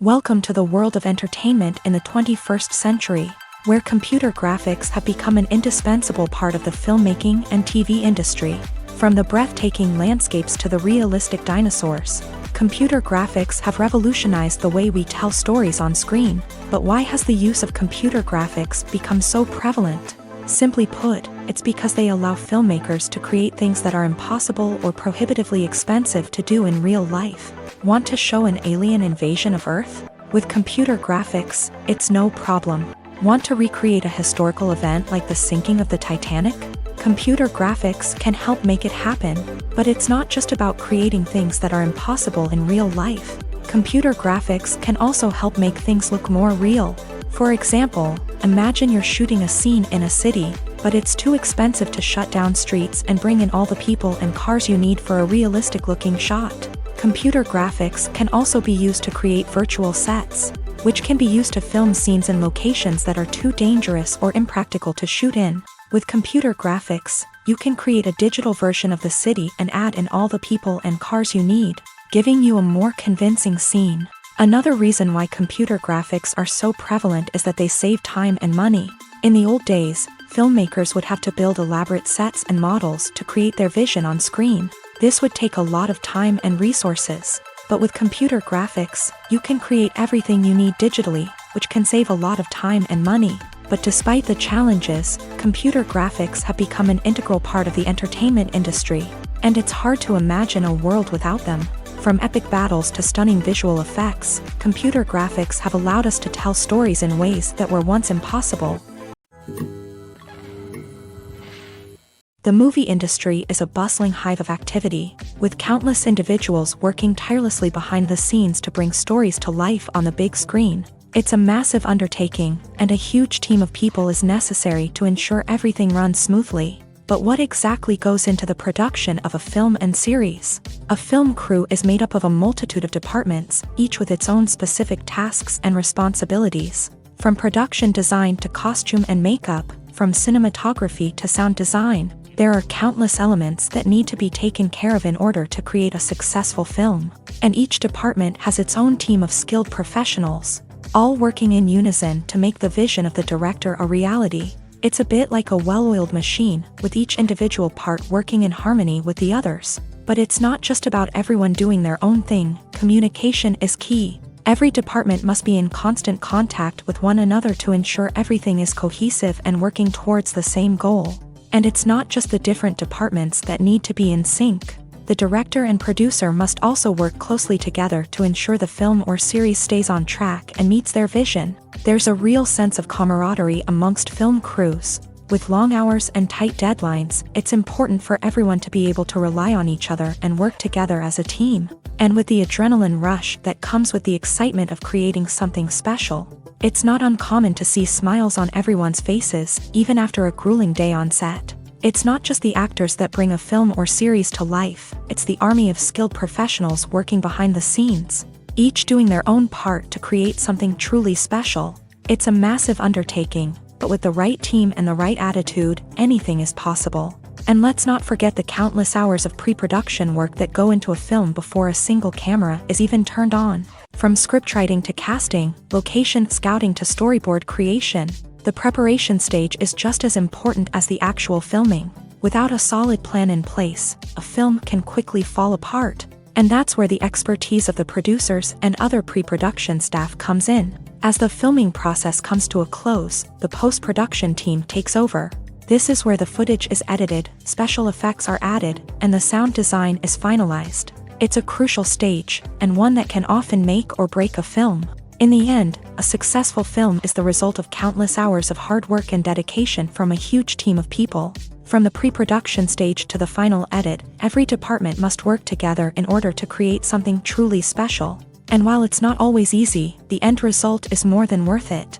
Welcome to the world of entertainment in the 21st century, where computer graphics have become an indispensable part of the filmmaking and TV industry. From the breathtaking landscapes to the realistic dinosaurs, computer graphics have revolutionized the way we tell stories on screen. But why has the use of computer graphics become so prevalent? Simply put, it's because they allow filmmakers to create things that are impossible or prohibitively expensive to do in real life. Want to show an alien invasion of Earth? With computer graphics, it's no problem. Want to recreate a historical event like the sinking of the Titanic? Computer graphics can help make it happen, but it's not just about creating things that are impossible in real life. Computer graphics can also help make things look more real. For example, imagine you're shooting a scene in a city, but it's too expensive to shut down streets and bring in all the people and cars you need for a realistic-looking shot. Computer graphics can also be used to create virtual sets, which can be used to film scenes in locations that are too dangerous or impractical to shoot in. With computer graphics, you can create a digital version of the city and add in all the people and cars you need, giving you a more convincing scene. Another reason why computer graphics are so prevalent is that they save time and money. In the old days, filmmakers would have to build elaborate sets and models to create their vision on screen. This would take a lot of time and resources. But with computer graphics, you can create everything you need digitally, which can save a lot of time and money. But despite the challenges, computer graphics have become an integral part of the entertainment industry, and it's hard to imagine a world without them. From epic battles to stunning visual effects, computer graphics have allowed us to tell stories in ways that were once impossible. The movie industry is a bustling hive of activity, with countless individuals working tirelessly behind the scenes to bring stories to life on the big screen. It's a massive undertaking, and a huge team of people is necessary to ensure everything runs smoothly. But what exactly goes into the production of a film and series? A film crew is made up of a multitude of departments, each with its own specific tasks and responsibilities. From production design to costume and makeup, from cinematography to sound design, there are countless elements that need to be taken care of in order to create a successful film. And each department has its own team of skilled professionals, all working in unison to make the vision of the director a reality. It's a bit like a well-oiled machine, with each individual part working in harmony with the others. But it's not just about everyone doing their own thing. Communication is key. Every department must be in constant contact with one another to ensure everything is cohesive and working towards the same goal. And it's not just the different departments that need to be in sync. The director and producer must also work closely together to ensure the film or series stays on track and meets their vision. There's a real sense of camaraderie amongst film crews. With long hours and tight deadlines, it's important for everyone to be able to rely on each other and work together as a team. And with the adrenaline rush that comes with the excitement of creating something special, it's not uncommon to see smiles on everyone's faces, even after a grueling day on set. It's not just the actors that bring a film or series to life, it's the army of skilled professionals working behind the scenes, each doing their own part to create something truly special. It's a massive undertaking, but with the right team and the right attitude, anything is possible. And let's not forget the countless hours of pre-production work that go into a film before a single camera is even turned on. From scriptwriting to casting, location scouting to storyboard creation, the preparation stage is just as important as the actual filming. Without a solid plan in place, a film can quickly fall apart. And that's where the expertise of the producers and other pre-production staff comes in. As the filming process comes to a close, the post-production team takes over. This is where the footage is edited, special effects are added, and the sound design is finalized. It's a crucial stage, and one that can often make or break a film. In the end, a successful film is the result of countless hours of hard work and dedication from a huge team of people. From the pre-production stage to the final edit, every department must work together in order to create something truly special. And while it's not always easy, the end result is more than worth it.